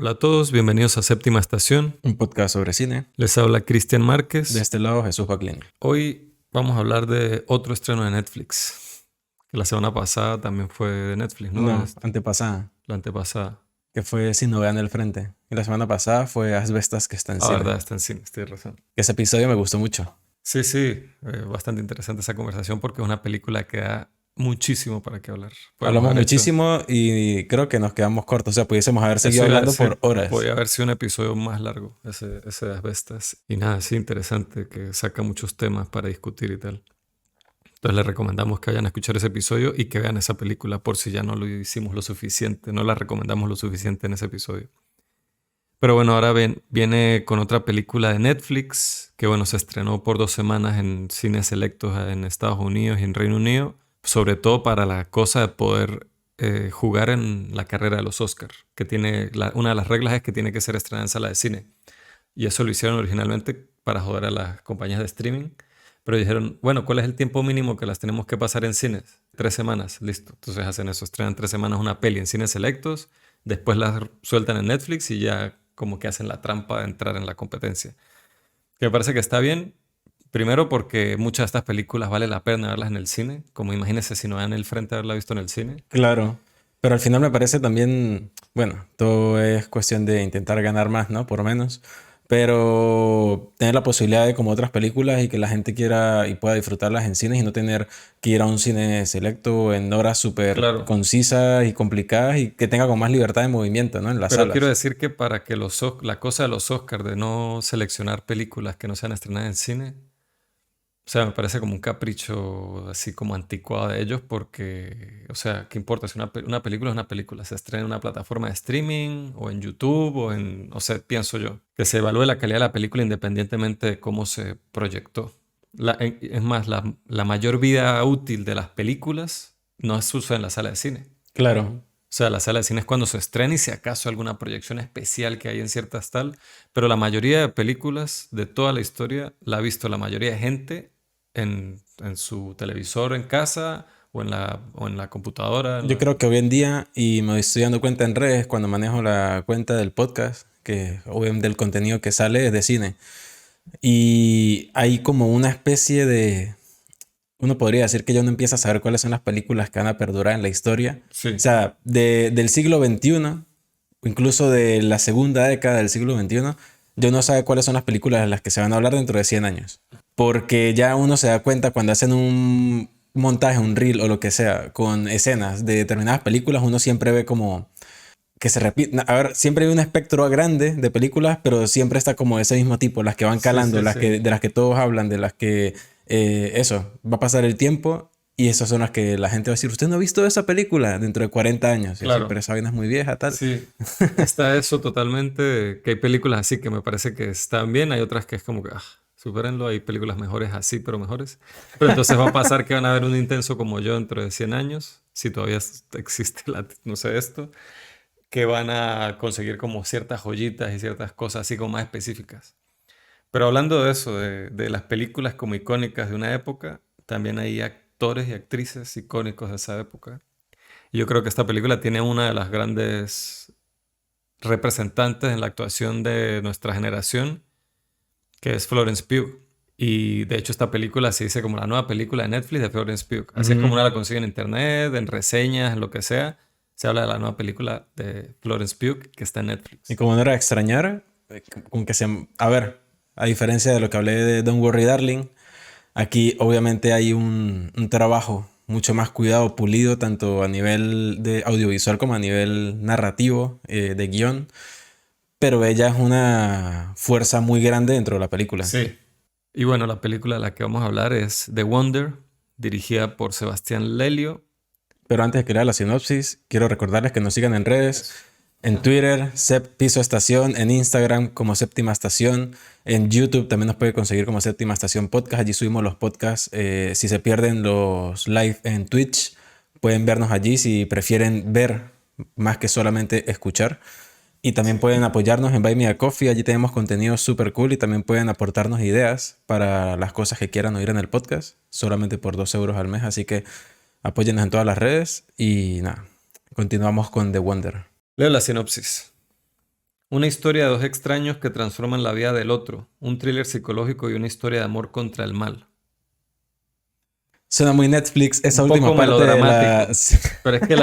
Hola a todos, bienvenidos a Séptima Estación. Un podcast sobre cine. Les habla Cristian Márquez. De este lado, Jesús Baclini. Hoy vamos a hablar de otro estreno de Netflix. Que la semana pasada también fue de Netflix, ¿no? No, antepasada, La antepasada. que fue Sin Novedad en el Frente. Y la semana pasada fue Asbestas, que está en Ah, cine. verdad, está en cine, tienes razón. Ese episodio me gustó mucho. Sí, bastante interesante esa conversación porque es una película que da muchísimo para qué hablar. Podemos Hablamos haber hecho- muchísimo y creo que nos quedamos cortos. O sea, pudiésemos haber seguido Eso ya- hablando sí, por horas. Podría haber sido un episodio más largo, ese de Asbestas. Y nada, sí, interesante, que saca muchos temas para discutir y tal. Entonces les recomendamos que vayan a escuchar ese episodio y que vean esa película por si ya no lo hicimos lo suficiente, no la recomendamos lo suficiente en ese episodio. Pero bueno, ahora viene con otra película de Netflix que bueno, se estrenó por 2 semanas en cines selectos en Estados Unidos y en Reino Unido, sobre todo para la cosa de poder jugar en la carrera de los Oscars, que tiene una de las reglas es que tiene que ser estrenada en sala de cine. Y eso lo hicieron originalmente para joder a las compañías de streaming. Pero dijeron, bueno, ¿cuál es el tiempo mínimo que las tenemos que pasar en cines? 3 semanas, listo. Entonces hacen eso, estrenan 3 semanas una peli en cines selectos, después las sueltan en Netflix y ya como que hacen la trampa de entrar en la competencia. Que me parece que está bien. Primero porque muchas de estas películas vale la pena verlas en el cine. Como imagínense si no dan el frente a haberla visto en el cine. Claro. Pero al final me parece también, bueno, todo es cuestión de intentar ganar más, ¿no? Por lo menos. Pero tener la posibilidad de como otras películas y que la gente quiera y pueda disfrutarlas en cines y no tener que ir a un cine selecto en horas súper Claro. concisas y complicadas y que tenga con más libertad de movimiento, ¿no? En las Pero salas. quiero decir que para que la cosa de los Oscars de no seleccionar películas que no sean estrenadas en cine, o sea, me parece como un capricho así como anticuado de ellos porque, o sea, ¿qué importa si una película es una película? Se estrena en una plataforma de streaming o en YouTube o sea, pienso yo, que se evalúe la calidad de la película independientemente de cómo se proyectó. Es más, la mayor vida útil de las películas no se usa en la sala de cine. Claro. O sea, la sala de cine es cuando se estrena y si acaso alguna proyección especial que hay en ciertas tal, pero la mayoría de películas de toda la historia la ha visto la mayoría de gente en su televisor en casa o en la computadora. Yo creo que hoy en día, y me estoy dando cuenta en redes cuando manejo la cuenta del podcast, que obviamente el contenido que sale es de cine. Y hay como una especie de... Uno podría decir que ya uno empieza a saber cuáles son las películas que van a perdurar en la historia. Sí. O sea, del siglo XXI, incluso de la segunda década del siglo XXI, ya uno sabe cuáles son las películas de las que se van a hablar dentro de 100 años. Porque ya uno se da cuenta cuando hacen un montaje, un reel o lo que sea, con escenas de determinadas películas, uno siempre ve como que se repite. A ver, siempre hay un espectro grande de películas, pero siempre está como ese mismo tipo, las que van calando, Sí. de las que todos hablan, de las que eso, va a pasar el tiempo y esas son las que la gente va a decir, ¿usted no ha visto esa película dentro de 40 años? Y así, Claro. pero esa vaina es muy vieja, tal. Sí, está eso totalmente, que hay películas así que me parece que están bien, hay otras que es como que, supérenlo, hay películas mejores así, pero mejores. Pero entonces va a pasar que van a ver un intenso como yo dentro de 100 años, si todavía existe no sé esto, que van a conseguir como ciertas joyitas y ciertas cosas así como más específicas. Pero hablando de eso, de las películas como icónicas de una época, también hay actores y actrices icónicos de esa época. Y yo creo que esta película tiene una de las grandes representantes en la actuación de nuestra generación, que es Florence Pugh. Y de hecho esta película se dice como la nueva película de Netflix de Florence Pugh. Así es como uno la consigue en internet, en reseñas, en lo que sea. Se habla de la nueva película de Florence Pugh que está en Netflix. Y como no era de extrañar, con que se... A ver, a diferencia de lo que hablé de Don't Worry Darling, aquí obviamente hay un trabajo mucho más cuidado, pulido, tanto a nivel de audiovisual como a nivel narrativo, de guión. Pero ella es una fuerza muy grande dentro de la película. Sí. Y bueno, la película de la que vamos a hablar es The Wonder, dirigida por Sebastián Lelio. Pero antes de que lea la sinopsis, quiero recordarles que nos sigan en redes. En Twitter, Piso Estación, en Instagram como Séptima Estación, en YouTube también nos puede conseguir como Séptima Estación Podcast, allí subimos los podcasts, si se pierden los live en Twitch, pueden vernos allí si prefieren ver más que solamente escuchar. Y también pueden apoyarnos en Buy Me a Coffee, allí tenemos contenido súper cool y también pueden aportarnos ideas para las cosas que quieran oír en el podcast, solamente por 2 euros al mes, así que apóyennos en todas las redes y nada, continuamos con The Wonder. Leo la sinopsis. Una historia de dos extraños que transforman la vida del otro. Un thriller psicológico y una historia de amor contra el mal. Suena muy Netflix esa Un última poco parte de la... melodramático. Pero es que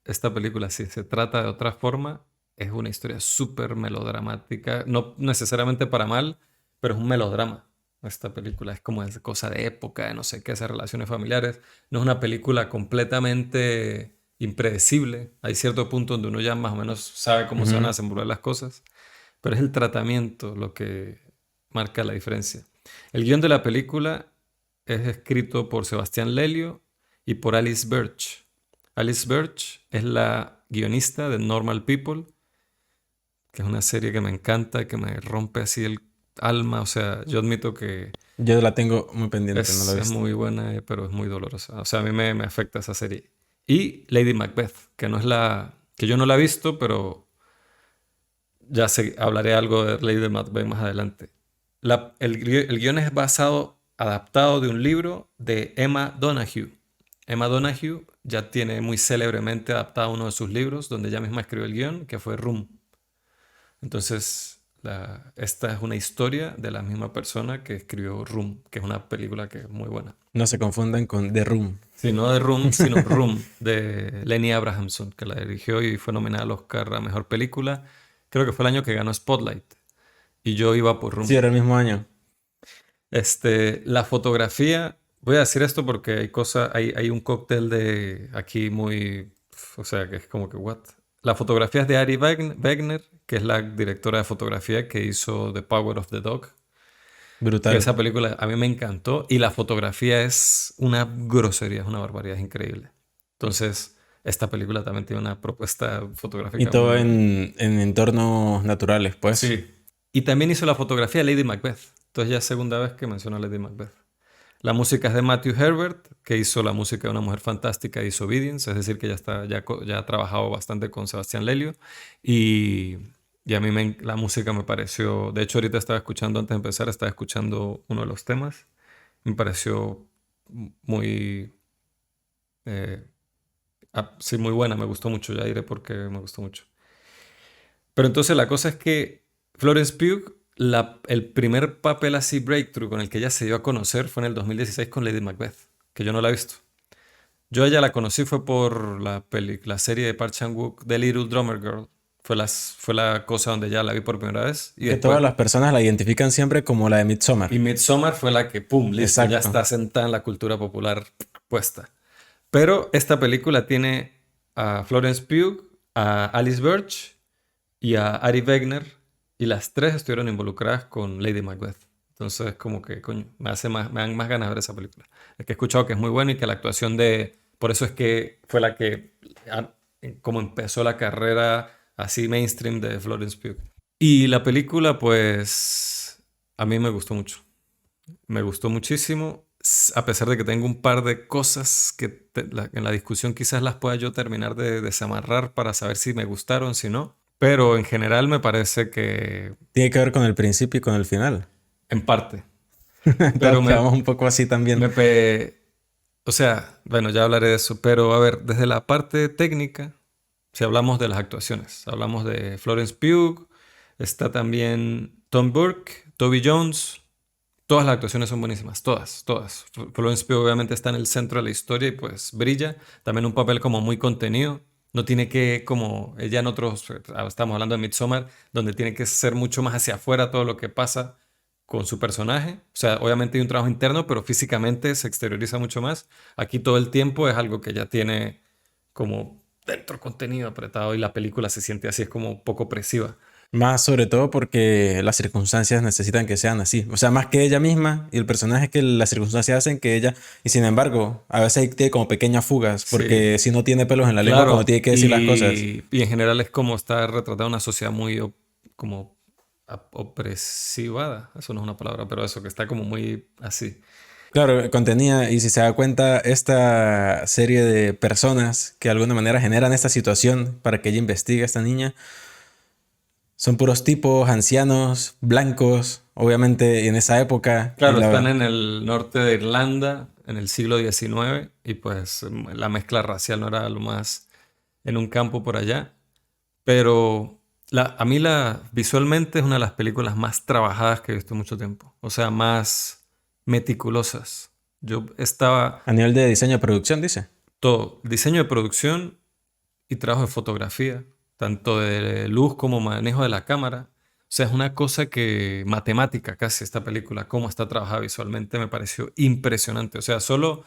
esta película, si se trata de otra forma, es una historia súper melodramática. No necesariamente para mal, pero es un melodrama. Esta película es como es cosa de época, de no sé qué, esas relaciones familiares. No es una película completamente impredecible. Hay cierto punto donde uno ya más o menos sabe cómo se van a Ujú. desenvolver las cosas, pero es el tratamiento lo que marca la diferencia. El guión de la película es escrito por Sebastián Lelio y por Alice Birch. Alice Birch es la guionista de Normal People, que es una serie que me encanta, que me rompe así el alma. O sea, yo admito que Yo la tengo muy pendiente, no la he es visto. muy buena, pero es muy dolorosa. O sea, a mí me afecta esa serie. Y Lady Macbeth, que no es que yo no la he visto, pero ya sé, hablaré algo de Lady Macbeth más adelante. El guión es adaptado de un libro de Emma Donoghue. Emma Donoghue ya tiene muy célebremente adaptado uno de sus libros, donde ella misma escribió el guión, que fue Room. Entonces, esta es una historia de la misma persona que escribió Room, que es una película que es muy buena. No se confundan con The Room. Sí, no de Room, sino Room, de Lenny Abrahamson, que la dirigió y fue nominada al Oscar a Mejor Película. Creo que fue el año que ganó Spotlight. Y yo iba por Sí, Room. era el mismo año. La fotografía, voy a decir esto porque hay un cóctel de aquí muy, o sea, que es como que, what? La fotografía es de Ari Wegner, que es la directora de fotografía que hizo The Power of the Dog, que Brutal. esa película a mí me encantó y la fotografía es una grosería, es una barbaridad, es increíble. Entonces, esta película también tiene una propuesta Y fotográfica muy todo buena. en entornos naturales, pues. Sí. Y también hizo la fotografía de Lady Macbeth. Entonces ya es segunda vez que menciona a Lady Macbeth. La música es de Matthew Herbert, que hizo la música de Una Mujer Fantástica y Disobedience, es decir, que ya ha trabajado bastante con Sebastián Lelio. Y, y a mí la música me pareció, de hecho ahorita estaba escuchando, antes de empezar, estaba escuchando uno de los temas. Me pareció muy, eh, sí, muy buena, me gustó mucho, ya diré por qué me gustó mucho. Pero entonces la cosa es que Florence Pugh, el primer papel así breakthrough con el que ella se dio a conocer fue en el 2016 con Lady Macbeth, que yo no la he visto. Yo a ella la conocí fue por la serie de Park Chan-wook, The Little Drummer Girl. Fue la cosa donde ya la vi por primera vez. Y Que después, todas las personas la identifican siempre como la de y Midsommar. Midsommar fue la que, ¡pum!, listo, ya Exacto. está sentada en la cultura popular puesta. Pero esta película tiene a Florence Pugh, a Alice Birch y a Ari Wegner, y las tres estuvieron involucradas con Lady Macbeth. Entonces, como que, coño, me dan más ganas de ver esa película. Es que he escuchado que es muy buena y que la actuación por eso es que fue la que, como empezó la carrera así mainstream de Florence Pugh. Y la película, pues, a mí me gustó mucho. Me gustó muchísimo, a pesar de que tengo un par de cosas que en la discusión quizás las pueda yo terminar de desamarrar para saber si me gustaron, si no. Pero en general me parece que Tiene que ver con el principio y con el final. en parte. Pero Entonces quedamos un poco así también. me pe- o sea, bueno, ya hablaré de eso. Pero a ver, desde la parte técnica, si hablamos de las actuaciones, hablamos de Florence Pugh, está también Tom Burke, Toby Jones. Todas las actuaciones son buenísimas, todas, todas. Florence Pugh obviamente está en el centro de la historia y pues brilla. También un papel como muy contenido. No tiene que, como ella en otros, estamos hablando de Midsommar, donde tiene que ser mucho más hacia afuera todo lo que pasa con su personaje. O sea, obviamente hay un trabajo interno, pero físicamente se exterioriza mucho más. Aquí todo el tiempo es algo que ya tiene como dentro contenido apretado y la película se siente así, es como un poco opresiva. Más sobre todo porque las circunstancias necesitan que sean así. O sea, más que ella misma y el personaje que las circunstancias hacen que ella. Y sin embargo, a veces tiene como pequeñas fugas Sí. porque si no tiene pelos en la lengua cuando Claro, tiene que decir las cosas. y en general es como está retratada una sociedad muy como opresivada, eso no es una palabra, pero eso, que está como muy así. Claro, contenía, y si se da cuenta, esta serie de personas que de alguna manera generan esta situación para que ella investigue a esta niña, son puros tipos ancianos, blancos, obviamente en esa época. Y Claro, están la, en el norte de Irlanda en el siglo XIX y pues la mezcla racial no era lo más en un campo por allá, pero A mí visualmente es una de las películas más trabajadas que he visto en mucho tiempo. O sea, más meticulosas. Yo estaba A nivel de diseño de producción, dice. todo, diseño de producción y trabajo de fotografía, tanto de luz como manejo de la cámara. O sea, es una cosa que matemática casi esta película, cómo está trabajada visualmente, me pareció impresionante. O sea, solo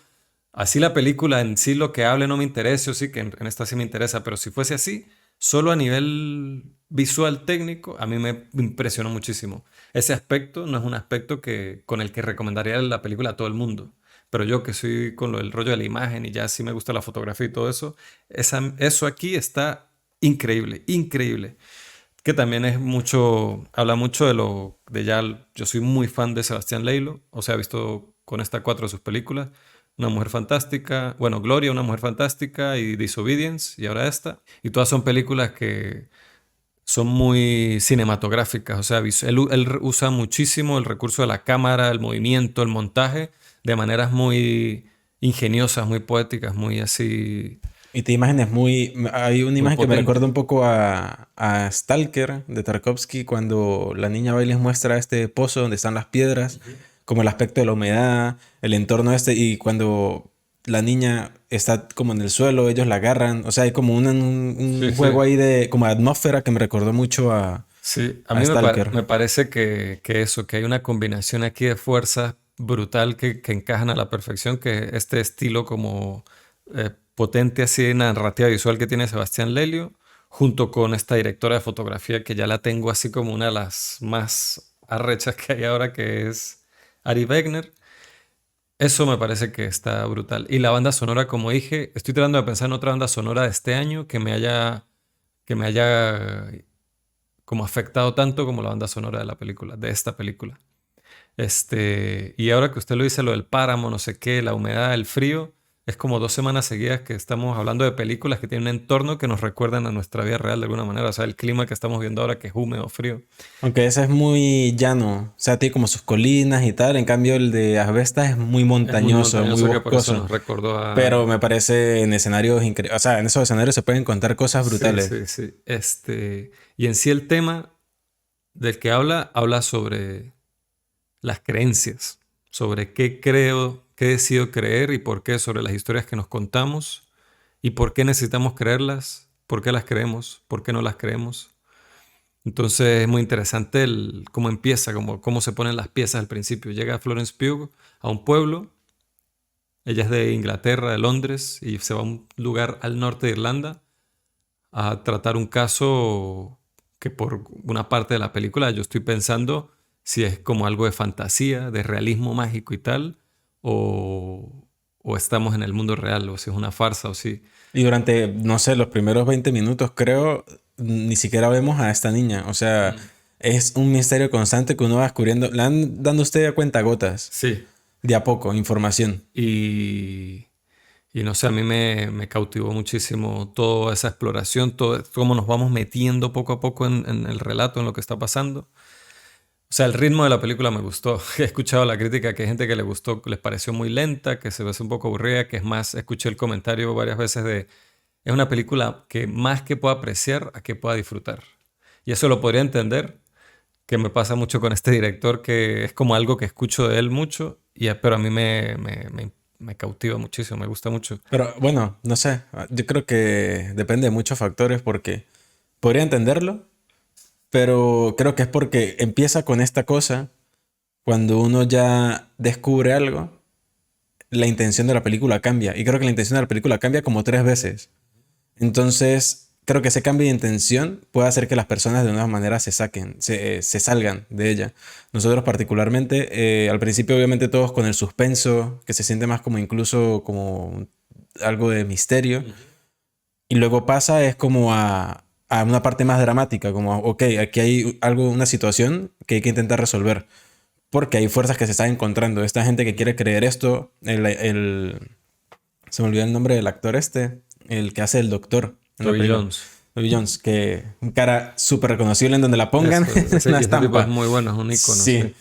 así la película en sí lo que hable no me interesa, o sí que en esta sí me interesa, pero si fuese así, solo a nivel visual técnico, a mí me impresionó muchísimo. Ese aspecto no es un aspecto con el que recomendaría la película a todo el mundo. Pero yo que soy con el rollo de la imagen y ya sí me gusta la fotografía y todo eso, eso aquí está increíble, increíble. Que también es mucho, habla mucho yo soy muy fan de Sebastián Leilo, o sea, he visto con esta cuatro de sus películas, Una mujer fantástica, bueno, Gloria, Una mujer fantástica y Disobedience, y ahora esta, y todas son películas que son muy cinematográficas, o sea, él usa muchísimo el recurso de la cámara, el movimiento, el montaje, de maneras muy ingeniosas, muy poéticas, muy así, Y te imágenes muy... Hay una muy imagen que me recuerda potentes. un poco a Stalker de Tarkovsky cuando la niña va y les muestra este pozo donde están las piedras, como el aspecto de la humedad, el entorno este, y cuando la niña está como en el suelo, ellos la agarran. O sea, hay como Sí, un sí. juego ahí de como atmósfera que me recordó mucho Sí, a a mí Stalker. me parece que hay una combinación aquí de fuerzas brutal que encajan a la perfección, que este estilo como potente así de narrativa visual que tiene Sebastián Lelio, junto con esta directora de fotografía que ya la tengo así como una de las más arrechas que hay ahora, que es Ari Wegner. Eso me parece que está brutal. Y la banda sonora, como dije, estoy tratando de pensar en otra banda sonora de este año que me haya como afectado tanto como la banda sonora de la película, de esta película. Y ahora que usted lo dice, lo del páramo, no sé qué, la humedad, el frío, es como 2 semanas seguidas que estamos hablando de películas que tienen un entorno que nos recuerdan a nuestra vida real de alguna manera. O sea, el clima que estamos viendo ahora que es húmedo, frío. Aunque ese es muy llano, o sea, tiene como sus colinas y tal. En cambio, el de Asbestas es muy Es muy montañoso, muy montañoso que por eso boscoso. nos recordó Pero a... me parece en escenarios increíbles. O sea, en esos escenarios se pueden contar cosas Sí, brutales. sí, sí. Y en sí el tema del que habla sobre las creencias, sobre qué creo, qué decido creer y por qué, sobre las historias que nos contamos y por qué necesitamos creerlas, por qué las creemos, por qué no las creemos. Entonces es muy interesante cómo empieza, cómo se ponen las piezas al principio. Llega Florence Pugh a un pueblo, ella es de Inglaterra, de Londres, y se va a un lugar al norte de Irlanda a tratar un caso que por una parte de la película yo estoy pensando si es como algo de fantasía, de realismo mágico y tal, o estamos en el mundo real, o si es una farsa, o si... Y durante, no sé, los primeros 20 minutos, creo, ni siquiera vemos a esta niña. O sea, Mm. es un misterio constante que uno va descubriendo. Le van dando usted a cuenta gotas, Sí, de a poco, información. y, y no sé, a mí me cautivó muchísimo toda esa exploración, todo cómo nos vamos metiendo poco a poco en el relato, en lo que está pasando. O sea, el ritmo de la película me gustó. He escuchado la crítica que hay gente que le gustó, que les pareció muy lenta, que se ve un poco aburrida, que es más, escuché el comentario varias veces es una película que más que pueda apreciar, a que pueda disfrutar. Y eso lo podría entender, que me pasa mucho con este director, que es como algo que escucho de él mucho, pero a mí me cautiva muchísimo, me gusta mucho. Pero bueno, no sé. Yo creo que depende de muchos factores porque podría entenderlo, pero creo que es porque empieza con esta cosa. Cuando uno ya descubre algo, la intención de la película cambia. Y creo que la intención de la película cambia como 3 veces. Entonces, creo que ese cambio de intención puede hacer que las personas de una manera se salgan de ella. Nosotros particularmente, al principio obviamente todos con el suspenso, que se siente más como incluso como algo de misterio. Ujú. Y luego pasa es como a una parte más dramática, como, ok, aquí hay algo, una situación que hay que intentar resolver. Porque hay fuerzas que se están encontrando. Esta gente que quiere creer esto, se me olvidó el nombre del actor este, el que hace el doctor en la Toby película. Jones. Toby Jones, que un cara súper reconocible en donde la pongan, Eso, es una ese tipo es estampa. muy bueno, es un ícono, Sí. sí.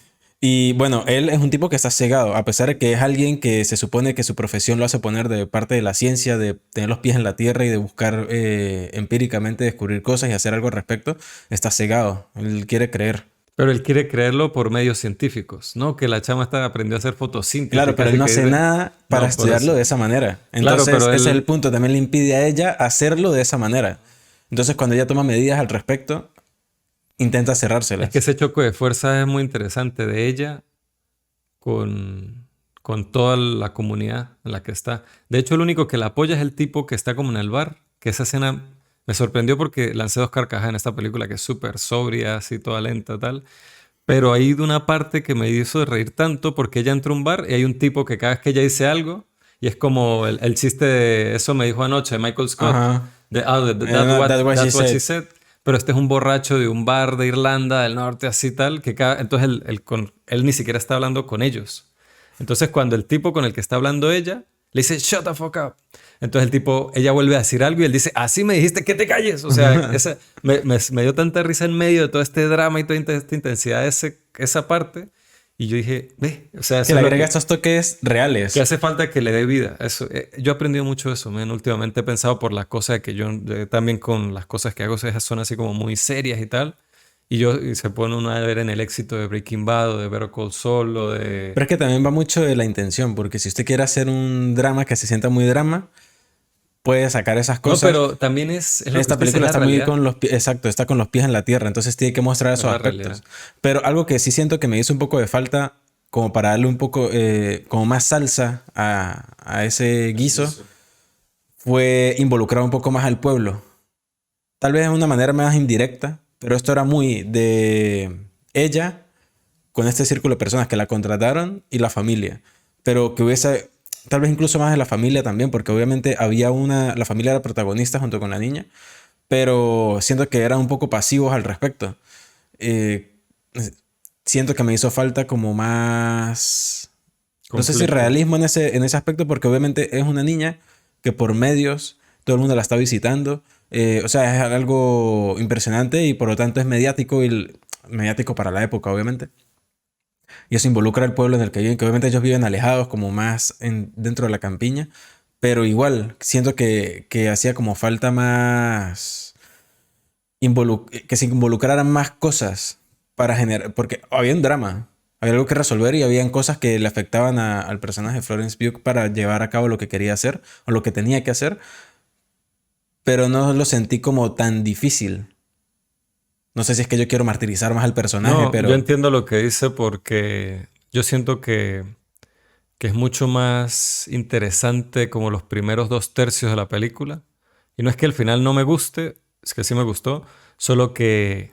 Y bueno, él es un tipo que está cegado, a pesar de que es alguien que se supone que su profesión lo hace poner de parte de la ciencia, de tener los pies en la tierra y de buscar empíricamente descubrir cosas y hacer algo al respecto, está cegado. Él quiere creer. Pero él quiere creerlo por medios científicos, ¿no? Que la chama aprendió a hacer fotosíntesis, Claro, pero él casi no que hace dice. nada para No, por estudiarlo eso. de esa manera. Claro, Entonces, pero ese es el él. punto. También le impide a ella hacerlo de esa manera. Entonces, cuando ella toma medidas al respecto, intenta Es que cerrárselas. ese choque de fuerza es muy interesante de ella con, con toda la comunidad en la que está. De hecho, el único que la apoya es el tipo que está como en el bar, que esa escena me sorprendió porque lancé dos carcajadas en esta película que es súper sobria, así toda lenta, tal. Pero hay de una parte que me hizo reír tanto porque ella entra a un bar y hay un tipo que cada vez que ella dice algo, y es como el chiste de eso me dijo anoche Michael Scott, Ajá. That's what she that's what she said. said. Pero este es un borracho de un bar de Irlanda del Norte, así tal, que entonces él ni siquiera está hablando con ellos. Entonces cuando el tipo con el que está hablando ella le dice, shut the fuck up. Entonces el tipo, ella vuelve a decir algo y él dice, así me dijiste que te calles. O sea, me dio tanta risa en medio de todo este drama y toda esta intensidad de esa parte. Y yo dije, ve, o sea, Que eso le es lo agrega estos toques que reales. hace falta que le dé vida. Eso, yo he aprendido mucho eso, man. Últimamente he pensado por las cosas que yo también con las cosas que hago son así como muy serias y tal. Y se pone uno a ver en el éxito de Breaking Bad o de Better Call Saul o de... Pero es que también va mucho de la intención, porque si usted quiere hacer un drama que se sienta muy drama, puede sacar esas No, cosas. pero también es lo que Esta usted dice, es película la está muy realidad. con los pies, exacto, está con los pies en la tierra, entonces tiene que mostrar Es esos la aspectos. realidad. Pero algo que sí siento que me hizo un poco de falta, como para darle un poco, como más salsa a ese guiso, fue involucrar un poco más al pueblo. Tal vez de una manera más indirecta, pero esto era muy de ella con este círculo de personas que la contrataron y la familia. Pero que hubiese, tal vez incluso más de la familia también, porque obviamente la familia era protagonista junto con la niña, pero siento que eran un poco pasivos al respecto. Eh, Siento que me hizo falta como más, no sé si Conflicto. realismo en ese aspecto, porque obviamente es una niña que por medios todo el mundo la está visitando. O sea, es algo impresionante y por lo tanto es mediático y mediático para la época, obviamente. Y eso involucra al pueblo en el que viven, que obviamente ellos viven alejados, como más dentro de la campiña. Pero igual, siento que hacía como falta más que se involucraran más cosas para generar, porque había un drama, había algo que resolver y habían cosas que le afectaban al personaje de Florence Pugh para llevar a cabo lo que quería hacer o lo que tenía que hacer, pero no lo sentí como tan difícil. No sé si es que yo quiero martirizar más al personaje, No, yo pero entiendo lo que dice porque yo siento que es mucho más interesante como los primeros dos tercios de la película. Y no es que el final no me guste, es que sí me gustó, solo que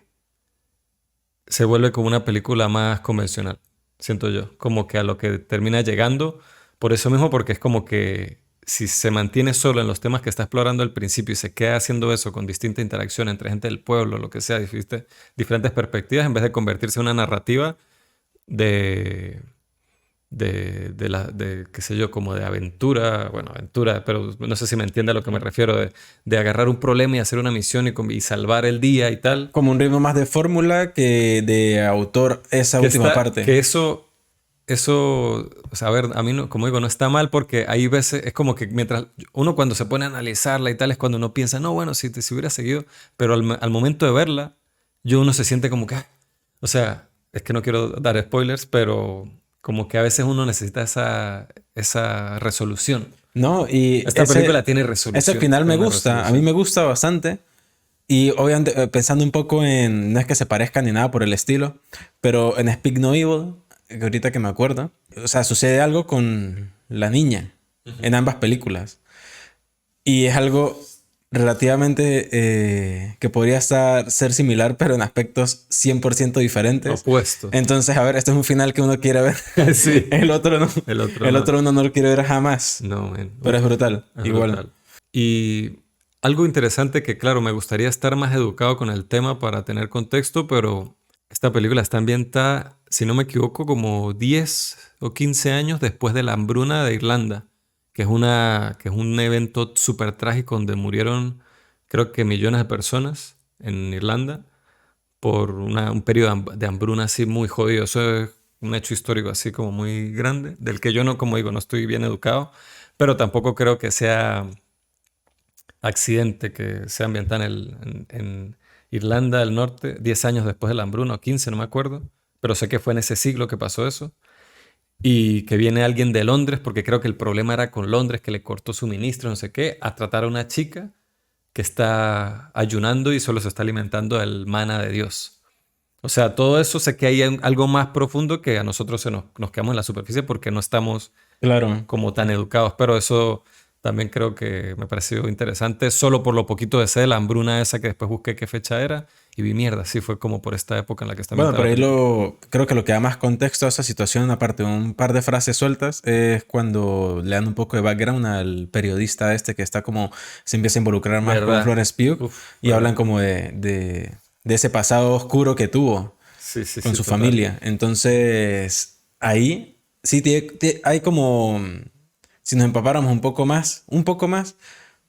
se vuelve como una película más convencional, siento yo. Como que a lo que termina llegando, por eso mismo, porque es como que si se mantiene solo en los temas que está explorando al principio y se queda haciendo eso con distinta interacción entre gente del pueblo, lo que sea, diferentes perspectivas, en vez de convertirse en una narrativa de qué sé yo, como de aventura, bueno, aventura, pero no sé si me entiende a lo que me refiero, de agarrar un problema y hacer una misión y salvar el día y tal. como un ritmo más de fórmula que de autor esa última parte. Que eso, o sea, a ver, a mí, no, como digo, no está mal porque hay veces, es como que mientras uno cuando se pone a analizarla y tal, es cuando uno piensa, no, bueno, si hubiera seguido, pero al momento de verla, uno se siente como que, o sea, es que no quiero dar spoilers, pero como que a veces uno necesita esa resolución. No, y Esta película tiene ese resolución, final me tiene una gusta, a mí resolución. me gusta bastante. Y obviamente pensando un poco en, no es que se parezca ni nada por el estilo, pero en Speak No Evil, que ahorita que me acuerdo, o sea, sucede algo con la niña en ambas películas. Y es algo relativamente que podría ser similar, pero en aspectos 100% diferentes. Opuestos. Entonces, a ver, este es un final que uno quiere ver. Sí, El otro no. el otro El no. otro uno no lo quiere ver jamás. No, man. Pero es Uf, brutal, es igual. brutal. Y algo interesante que, claro, me gustaría estar más educado con el tema para tener contexto, pero esta película está ambientada, si no me equivoco, como 10 o 15 años después de la hambruna de Irlanda, que es un evento súper trágico donde murieron, creo que millones de personas en Irlanda por un periodo de hambruna así muy jodido. Eso es un hecho histórico así como muy grande, del que yo no, como digo, no estoy bien educado, pero tampoco creo que sea accidente que se ambienta en Irlanda del Norte, 10 años después de la hambruna, o 15, no me acuerdo, pero sé que fue en ese siglo que pasó eso, y que viene alguien de Londres, porque creo que el problema era con Londres, que le cortó suministro, no sé qué, a tratar a una chica que está ayunando y solo se está alimentando del maná de Dios. O sea, todo eso sé que hay algo más profundo que a nosotros nos quedamos en la superficie porque no estamos Claro. como tan educados, pero eso también creo que me pareció interesante, solo por lo poquito de sé de la hambruna esa que después busqué qué fecha era y vi mierda, sí fue como por esta época en la que está Bueno, ambientada por la ahí película. creo que lo que da más contexto a esa situación, aparte de un par de frases sueltas, es cuando le dan un poco de background al periodista este que está como, se empieza a involucrar más con ¿Verdad? Florence Pugh Uf, y hablan ¿verdad? como de ese pasado oscuro que tuvo Sí, sí, con sí, su total. familia. Entonces, ahí sí hay como, si nos empapáramos un poco más,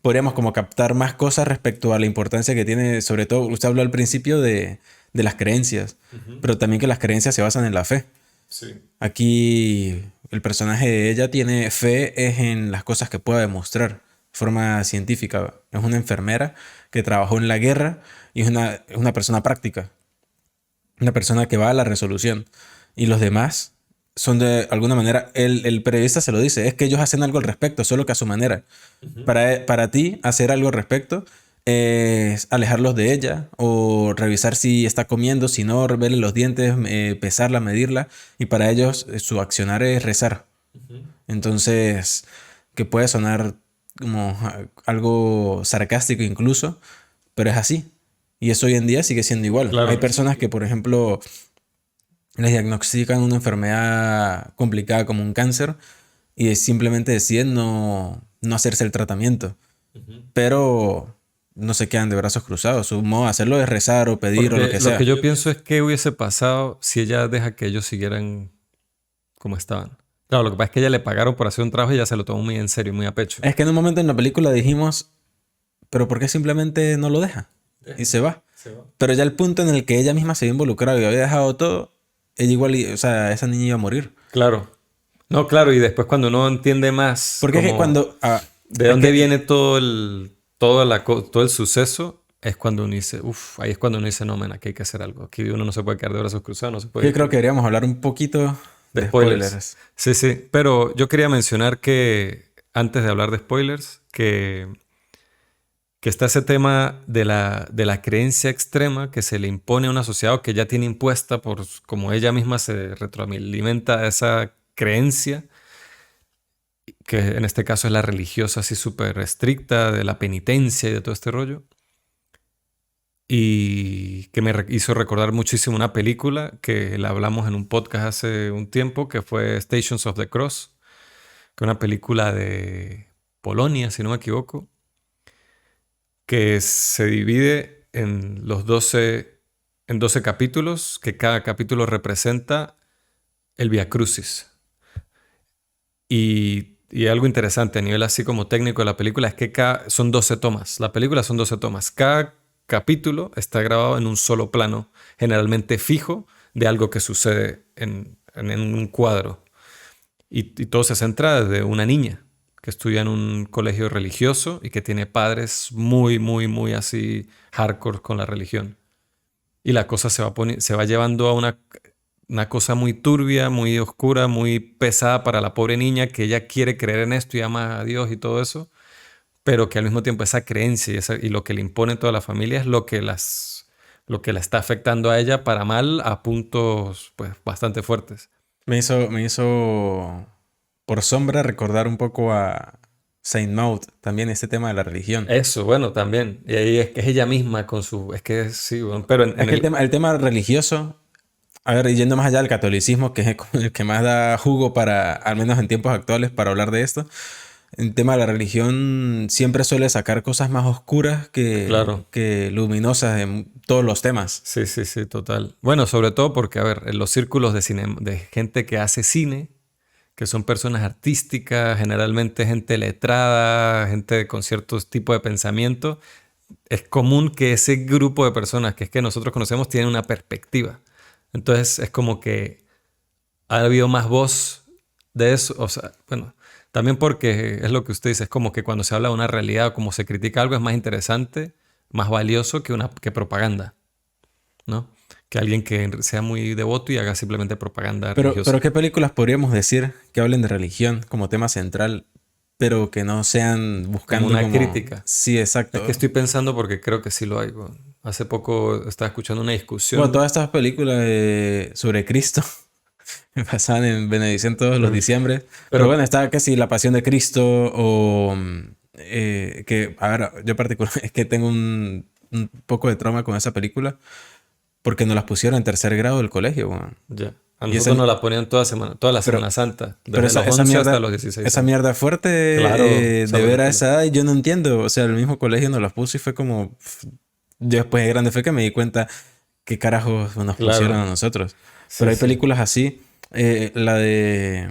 podríamos como captar más cosas respecto a la importancia que tiene, sobre todo, usted habló al principio de las creencias, Ujú. pero también que las creencias se basan en la fe. Sí. Aquí el personaje de ella tiene fe es en las cosas que pueda demostrar de forma científica. Es una enfermera que trabajó en la guerra y es una persona práctica, una persona que va a la resolución. Y los demás son de alguna manera, el periodista se lo dice, es que ellos hacen algo al respecto, solo que a su manera. Ujú. Para ti, hacer algo al respecto es alejarlos de ella o revisar si está comiendo, si no, verle los dientes, pesarla, medirla. Y para ellos, su accionar es rezar. Ujú. Entonces, que puede sonar como algo sarcástico incluso, pero es así. Y eso hoy en día sigue siendo igual. Hay Claro. personas que, por ejemplo, les diagnostican una enfermedad complicada como un cáncer y simplemente deciden no hacerse el tratamiento. Ujú. Pero no se quedan de brazos cruzados. Su modo de hacerlo es rezar o pedir o lo Porque que lo que sea. yo pienso es que hubiese pasado si ella deja que ellos siguieran como estaban. Claro, lo que pasa es que ella le pagaron por hacer un trabajo y ella se lo tomó muy en serio, muy a pecho. Es que en un momento en la película dijimos, pero ¿por qué simplemente no lo deja? Y Deja, se va. se va. Pero ya el punto en el que ella misma se había involucrado y había dejado todo, ella igual, o sea, esa niña iba a morir. Claro. No, claro, y después cuando uno entiende más Porque es que como cuando... de es dónde que viene todo el suceso, es cuando uno dice, uff, ahí es cuando uno dice, no, man, aquí hay que hacer algo. Aquí uno no se puede quedar de brazos cruzados, no se yo puede. creo que deberíamos hablar un poquito De de spoilers. spoilers. Sí, sí. Pero yo quería mencionar que, antes de hablar de spoilers, que está ese tema de la creencia extrema que se le impone a una sociedad o que ya tiene impuesta por como ella misma se retroalimenta a esa creencia, que en este caso es la religiosa así súper estricta, de la penitencia y de todo este rollo. Y que me hizo recordar muchísimo una película que la hablamos en un podcast hace un tiempo, que fue Stations of the Cross, que es una película de Polonia, si no me equivoco, que se divide en 12 capítulos, que cada capítulo representa el Via Crucis. Y algo interesante a nivel así como técnico de la película es que son 12 tomas. La película son 12 tomas. Cada capítulo está grabado en un solo plano, generalmente fijo, de algo que sucede en un cuadro. Y todo se centra desde una niña que estudia en un colegio religioso y que tiene padres muy, muy, muy así hardcore con la religión. Y la cosa se va llevando a una cosa muy turbia, muy oscura, muy pesada para la pobre niña que ella quiere creer en esto y ama a Dios y todo eso, pero que al mismo tiempo esa creencia y lo que le impone toda la familia es lo que la está afectando a ella para mal a puntos pues bastante fuertes. Me hizo por sombra recordar un poco a Saint Maud, también este tema de la religión. Eso, bueno, también. Y ahí es que es ella misma con su... Es que sí, bueno, pero en, Es en que el... el tema religioso, a ver, yendo más allá del catolicismo, que es el que más da jugo para, al menos en tiempos actuales, para hablar de esto, el tema de la religión siempre suele sacar cosas más oscuras Claro, que luminosas en todos los temas. sí, sí, sí, total. Bueno, sobre todo porque, a ver, en los círculos de cine, de gente que hace cine, que son personas artísticas, generalmente gente letrada, gente con ciertos tipos de pensamiento, es común que ese grupo de personas que es que nosotros conocemos tienen una perspectiva. Entonces es como que ha habido más voz de eso. O sea, bueno, también porque es lo que usted dice, es como que cuando se habla de una realidad o como se critica algo es más interesante, más valioso que propaganda, ¿no? Que alguien que sea muy devoto y haga simplemente propaganda religiosa. Pero ¿qué películas podríamos decir que hablen de religión como tema central, pero que no sean Como buscando una como... crítica. Sí, Es que exacto. estoy pensando porque creo que sí lo hay. Bueno, hace poco estaba escuchando una Bueno, discusión. todas estas películas sobre Cristo pasaban en Benedicción todos los Uf. diciembre. Pero Pero bueno, está que si La Pasión de Cristo o... que, a ver, yo particularmente es que tengo un poco de trauma con esa película porque nos las pusieron en tercer grado del colegio, weón. ya, a Y esa, nosotros nos la ponían toda la pero, Semana Santa, pero desde los 11 hasta los 16 esa años. mierda fuerte Claro, esa de ver a película. esa edad, yo no entiendo. O sea, el mismo colegio nos las puso y fue como... Yo después de grande fue que me di cuenta qué carajos nos pusieron a Claro, nosotros. Pero sí, hay sí. películas así. La de...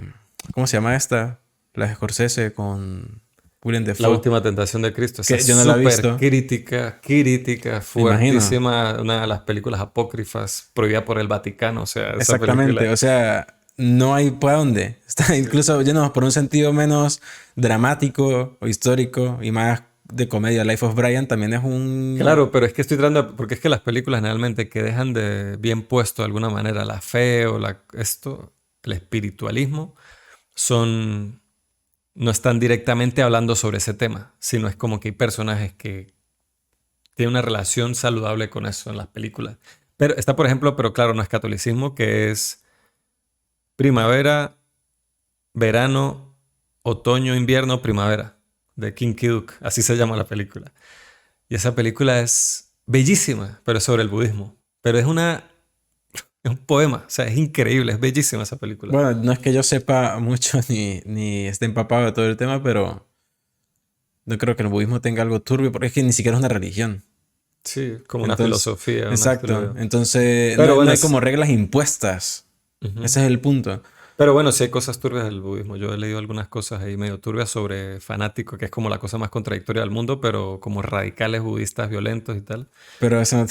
¿Cómo se llama esta? La de Scorsese con William La Dafoe. última tentación de Cristo. Esa es Que yo no la he súper visto. crítica, Me imagino. fuertísima. Una de las películas apócrifas prohibida por el Vaticano. O sea, esa Exactamente. película. O sea, no hay para dónde. Está incluso yéndonos por un sentido menos dramático o histórico y más de comedia. Life of Brian también es un... Claro, pero es que estoy tratando, porque es que las películas generalmente que dejan de bien puesto de alguna manera la fe o el espiritualismo, son, no están directamente hablando sobre ese tema, sino es como que hay personajes que tienen una relación saludable con eso en las películas. Pero está, por ejemplo, pero claro, no es catolicismo, que es primavera, verano, otoño, invierno, primavera, de King Kiduk, así se llama la película. Y esa película es bellísima, pero es sobre el budismo. Pero es un poema, o sea, es increíble, es bellísima esa película. Bueno, no es que yo sepa mucho ni esté empapado de todo el tema, pero no creo que el budismo tenga algo turbio, porque es que ni siquiera es una religión. Sí, como una Entonces, filosofía, un estilo exacto. de... Entonces, Pero no bueno, hay como reglas impuestas. ujú. Ese es el punto. Pero bueno, sí hay cosas turbias del budismo. Yo he leído algunas cosas ahí medio turbias sobre fanáticos, que es como la cosa más contradictoria del mundo, pero como radicales budistas violentos y tal. Pero eso no...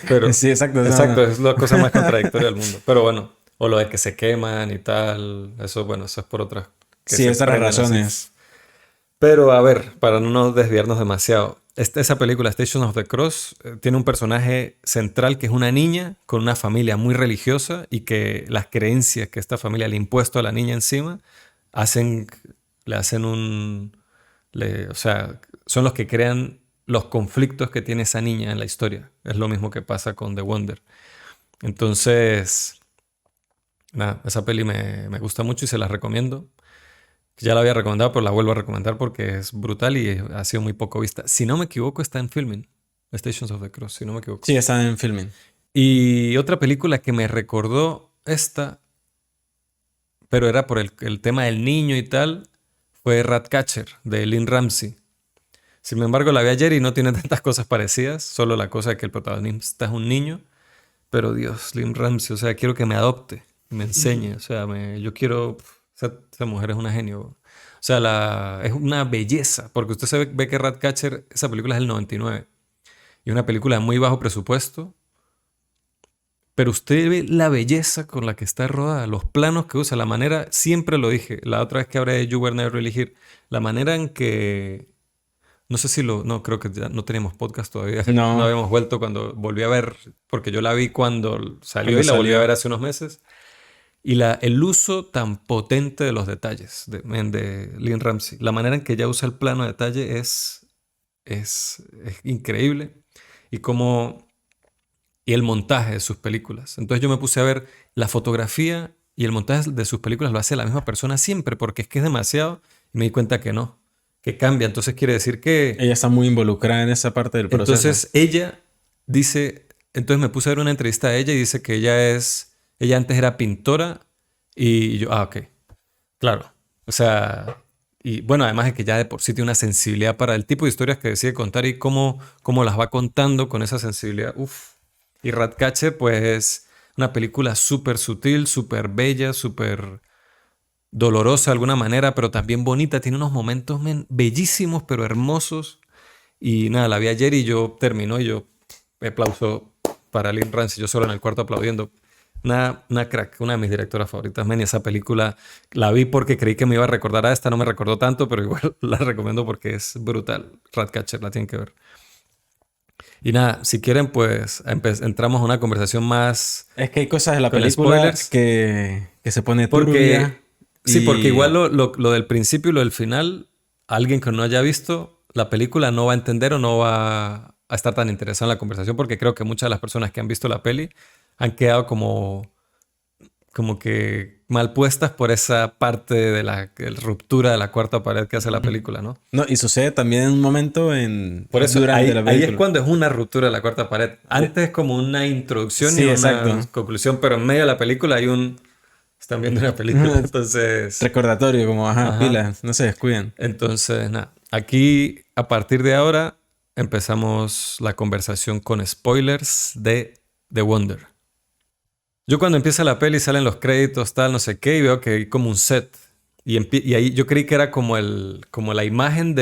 Pero, Sí, exacto. Eso exacto, no. es la cosa más contradictoria del mundo. Pero bueno, o lo de que se queman y tal, eso, bueno, eso es por otras que Sí, se esas son las prenden así. razones. Pero a ver, para no nos desviarnos demasiado, esa película Station of the Cross tiene un personaje central que es una niña con una familia muy religiosa y que las creencias que esta familia le ha impuesto a la niña encima hacen, le hacen o sea, son los que crean los conflictos que tiene esa niña en la historia. Es lo mismo que pasa con The Wonder. Entonces, nada, esa peli me gusta mucho y se la recomiendo. Ya la había recomendado, pero la vuelvo a recomendar porque es brutal y ha sido muy poco vista. Si no me equivoco, está en Filmin. Stations of the Cross, si no me equivoco. Sí, están en filming. Y otra película que me recordó esta, pero era por el tema del niño y tal, fue Ratcatcher, de Lynn Ramsey. Sin embargo, la vi ayer y no tiene tantas cosas parecidas, solo la cosa de que el protagonista es un niño. Pero Dios, Lynn Ramsey, o sea, quiero que me adopte, me enseñe, o sea, yo quiero, esa mujer es una genio. O sea, es una belleza, porque usted ve que Ratcatcher, esa película es del 99, y es una película de muy bajo presupuesto, pero usted ve la belleza con la que está rodada, los planos que usa, la manera, siempre lo dije, la otra vez que hablé de You Were Never Really Here, la manera en que, no sé si no, creo que ya no teníamos podcast todavía, no No, habíamos vuelto cuando volví a ver, porque yo la vi cuando salió cuando y la volví a ver salió. hace unos meses. Y el uso tan potente de los detalles de Lynn Ramsey, la manera en que ella usa el plano de detalle es increíble. Y y el montaje de sus películas. Entonces yo me puse a ver la fotografía y el montaje de sus películas lo hace la misma persona siempre, porque es que es demasiado. Y me di cuenta que no, que cambia. Entonces quiere decir que... Ella está muy involucrada en esa parte del proceso. Entonces ella dice, entonces me puse a ver una entrevista de ella y dice que ella antes era pintora y yo, ok, claro. O sea, y bueno, además de que ya de por sí tiene una sensibilidad para el tipo de historias que decide contar y cómo las va contando con esa sensibilidad. Uf. Y Ratcatcher, pues es una película súper sutil, súper bella, súper dolorosa de alguna manera, pero también bonita. Tiene unos momentos bellísimos, pero hermosos. Y nada, la vi ayer y yo terminó y yo aplauso para Lynn Ramsey, yo solo en el cuarto aplaudiendo. Una crack, una de mis directoras favoritas, men, y esa película la vi porque creí que me iba a recordar a esta, no me recordó tanto, pero igual la recomiendo porque es brutal. Ratcatcher, la tienen que ver. Y nada, si quieren, pues entramos a una conversación más Es que hay cosas de la con película spoilers. que se pone Porque, turbia. sí, porque Y igual lo del principio y lo del final, alguien que no haya visto la película no va a entender o no va a estar tan interesado en la conversación, porque creo que muchas de las personas que han visto la peli han quedado como que mal puestas por esa parte de la ruptura de la cuarta pared que hace la película, ¿no? no, y sucede también en un momento Por eso, durante la ahí es película. cuando es una ruptura de la cuarta pared. Antes es como una introducción y Sí, una exacto. conclusión, pero en medio de la película hay un... Están viendo una película, entonces... Recordatorio, como, ajá, Ajá. pilas, no se descuiden. Entonces, nada, aquí a partir de ahora empezamos la conversación con spoilers de The Wonder. Yo cuando empieza la peli salen los créditos, tal, no sé qué, y veo que hay como un set. Y ahí yo creí que era como la imagen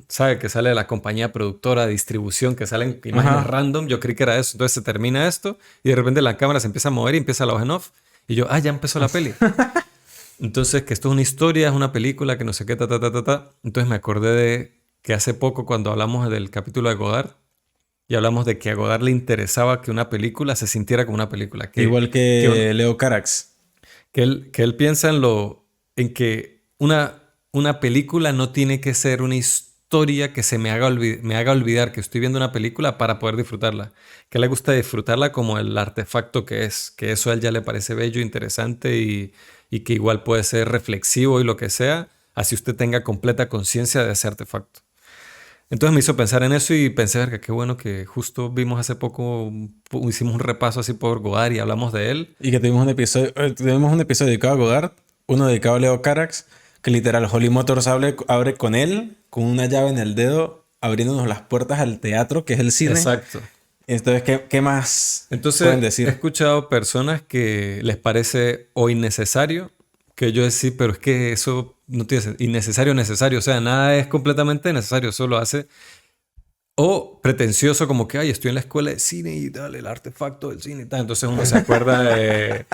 ¿sabe? Que sale de la compañía productora de distribución, que salen imágenes Ajá. random. Yo creí que era eso. Entonces se termina esto y de repente la cámara se empieza a mover y empieza la voz en off. Y yo, ya empezó la peli. Entonces, que esto es una historia, es una película, que no sé qué, ta, ta, ta, ta, ta. Entonces me acordé de que hace poco cuando hablamos del capítulo de Godard y hablamos de que a Godard le interesaba que una película se sintiera como una película. Igual que Leo Carax. Que él piensa en que una película no tiene que ser una historia que me haga olvidar que estoy viendo una película para poder disfrutarla. Que le gusta disfrutarla como el artefacto que es. Que eso a él ya le parece bello, interesante y que igual puede ser reflexivo y lo que sea, así usted tenga completa conciencia de ese artefacto. Entonces me hizo pensar en eso y pensé, verga, qué bueno que justo vimos hace poco, hicimos un repaso así por Godard y hablamos de él. Y que tuvimos un episodio dedicado a Godard, uno dedicado a Leo Carax, que literal Holly Motors abre con él, con una llave en el dedo, abriéndonos las puertas al teatro, que es el cine. Exacto. Entonces, ¿qué más Entonces, pueden he decir? escuchado personas que les parece o innecesario, que yo decía, pero es que eso no tiene innecesario, necesario, o sea, nada es completamente necesario, solo hace o pretencioso como que, ay, estoy en la escuela de cine y dale el artefacto del cine y tal. Entonces uno se acuerda de,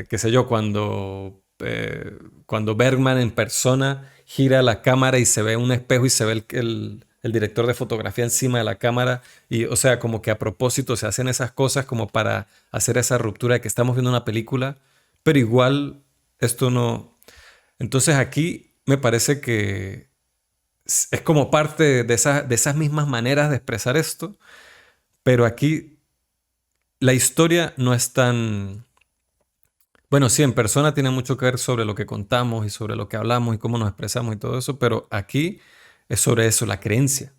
qué sé yo, cuando Bergman en persona gira la cámara y se ve un espejo y se ve el director de fotografía encima de la cámara. Y, o sea, como que a propósito se hacen esas cosas como para hacer esa ruptura de que estamos viendo una película, pero igual esto no... Entonces aquí me parece que es como parte de esas mismas maneras de expresar esto, pero aquí la historia no es tan... Bueno, sí, en persona tiene mucho que ver sobre lo que contamos y sobre lo que hablamos y cómo nos expresamos y todo eso, pero aquí es sobre eso, la creencia,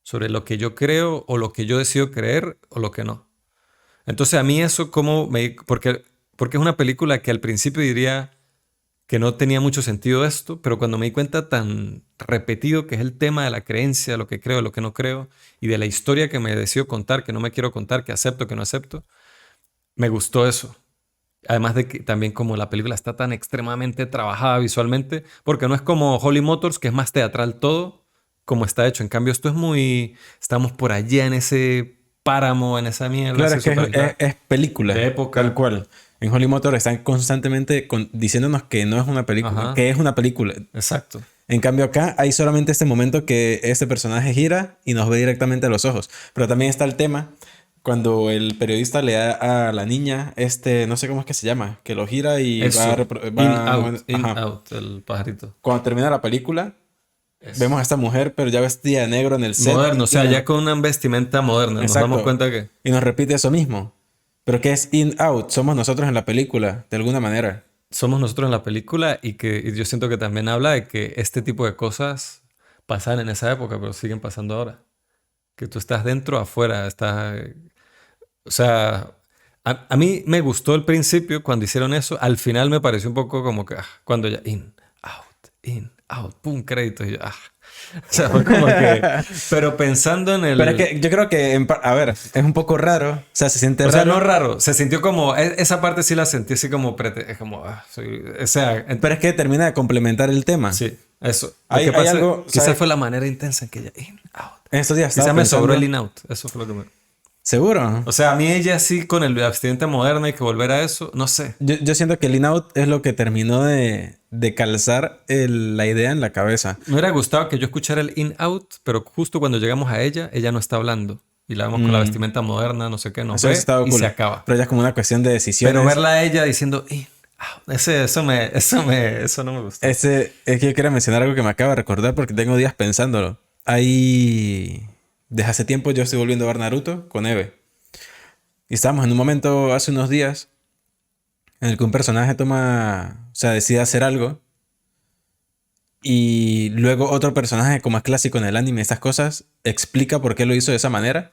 sobre lo que yo creo o lo que yo decido creer o lo que no. Entonces a mí eso porque es una película que al principio diría que no tenía mucho sentido esto, pero cuando me di cuenta tan repetido que es el tema de la creencia, lo que creo, lo que no creo, y de la historia que me decido contar, que no me quiero contar, que acepto, que no acepto, me gustó eso. Además de que también como la película está tan extremadamente trabajada visualmente, porque no es como Holly Motors, que es más teatral todo, como está hecho. En cambio, esto es estamos por allá en ese páramo, en esa mierda. Claro, así es que es película. de época. Tal cual. En Holly Motors están constantemente diciéndonos que no es una película, Ajá. que es una película. Exacto. En cambio acá hay solamente este momento que este personaje gira y nos ve directamente a los ojos. Pero también está el tema cuando el periodista le da a la niña no sé cómo es que se llama, que lo gira y Eso. va In, ajá. out, el pajarito. Cuando termina la película, Eso. vemos a esta mujer, pero ya vestida de negro en el set. Moderno, o sea, Y ya con una vestimenta moderna. Nos damos cuenta que Y nos repite eso mismo. Pero ¿qué es in, out? Somos nosotros en la película, de alguna manera. somos nosotros en la película y yo siento que también habla de que este tipo de cosas pasan en esa época, pero siguen pasando ahora. Que tú estás dentro, afuera, o sea, a mí me gustó el principio cuando hicieron eso. Al final me pareció un poco como que cuando ya in, out, pum, crédito. Y yo, O sea, fue como que... Pero pensando en el... Pero es que yo creo que, a ver, es un poco raro. O sea, se siente O sea, raro. no raro. Se sintió como... Esa parte sí la sentí así como... Es como... o sea... Pero es que termina de complementar el tema. Sí, eso. Hay algo... Quizás ¿sabes? fue la manera intensa en que ella... In, out. En estos días Quizás estaba me sobró pensando... el in, out. Eso fue lo que me... ¿Seguro? O sea, a mí ella sí con el Abstinente Moderna y que volver a eso, no sé. Yo siento que el In-Out es lo que terminó de calzar la idea en la cabeza. Me hubiera gustado que yo escuchara el In-Out, pero justo cuando llegamos a ella no está hablando. Y la vemos con la Mm, vestimenta moderna, no sé qué, nos Eso hubiese ve estado y se cool. acaba. Pero ya es como una cuestión de Pero decisiones. verla a ella diciendo, eso no me gustó. Es que yo quería mencionar algo que me acaba de recordar porque tengo días pensándolo. Desde hace tiempo yo estoy volviendo a ver Naruto con Eve. Y estábamos en un momento hace unos días en el que un personaje decide hacer algo y luego otro personaje, como es clásico en el anime, estas cosas, explica por qué lo hizo de esa manera.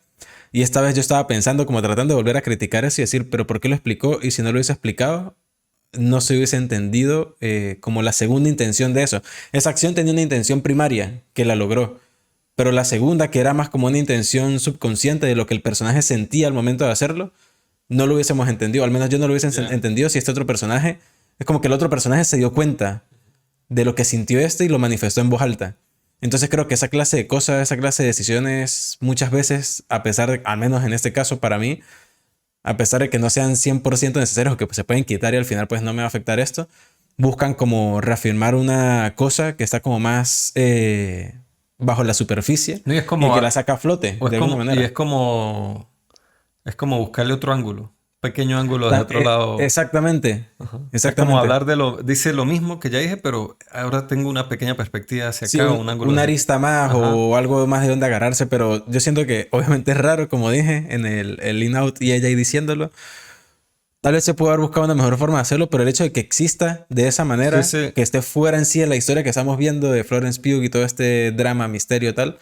Y esta vez yo estaba pensando, como tratando de volver a criticar eso y decir, pero ¿por qué lo explicó? Y si no lo hubiese explicado, no se hubiese entendido como la segunda intención de eso. Esa acción tenía una intención primaria que la logró, pero la segunda, que era más como una intención subconsciente de lo que el personaje sentía al momento de hacerlo, no lo hubiésemos entendido. Al menos yo no lo hubiese entendido si este otro personaje, es como que el otro personaje se dio cuenta de lo que sintió este y lo manifestó en voz alta. Entonces creo que esa clase de cosas, esa clase de decisiones, muchas veces, a pesar de, al menos en este caso para mí, a pesar de que no sean 100% necesarios o que se pueden quitar y al final pues no me va a afectar esto, buscan como reafirmar una cosa que está como más bajo la superficie No, y es como, y que la saca a flote o es de alguna como, y manera. es como buscarle otro ángulo, pequeño ángulo de otro lado. Exactamente, Ajá. Es como exactamente. hablar dice lo mismo que ya dije, pero ahora tengo una pequeña perspectiva hacia Sí, acá, un ángulo una hacia... arista más Ajá. o algo más de donde agarrarse, pero yo siento que obviamente es raro, como dije, en el in-out y ella ahí diciéndolo. Tal vez se pudo haber buscado una mejor forma de hacerlo, pero el hecho de que exista de esa Sí, manera, sí. que esté fuera en sí de la historia que estamos viendo de Florence Pugh y todo este drama, misterio tal,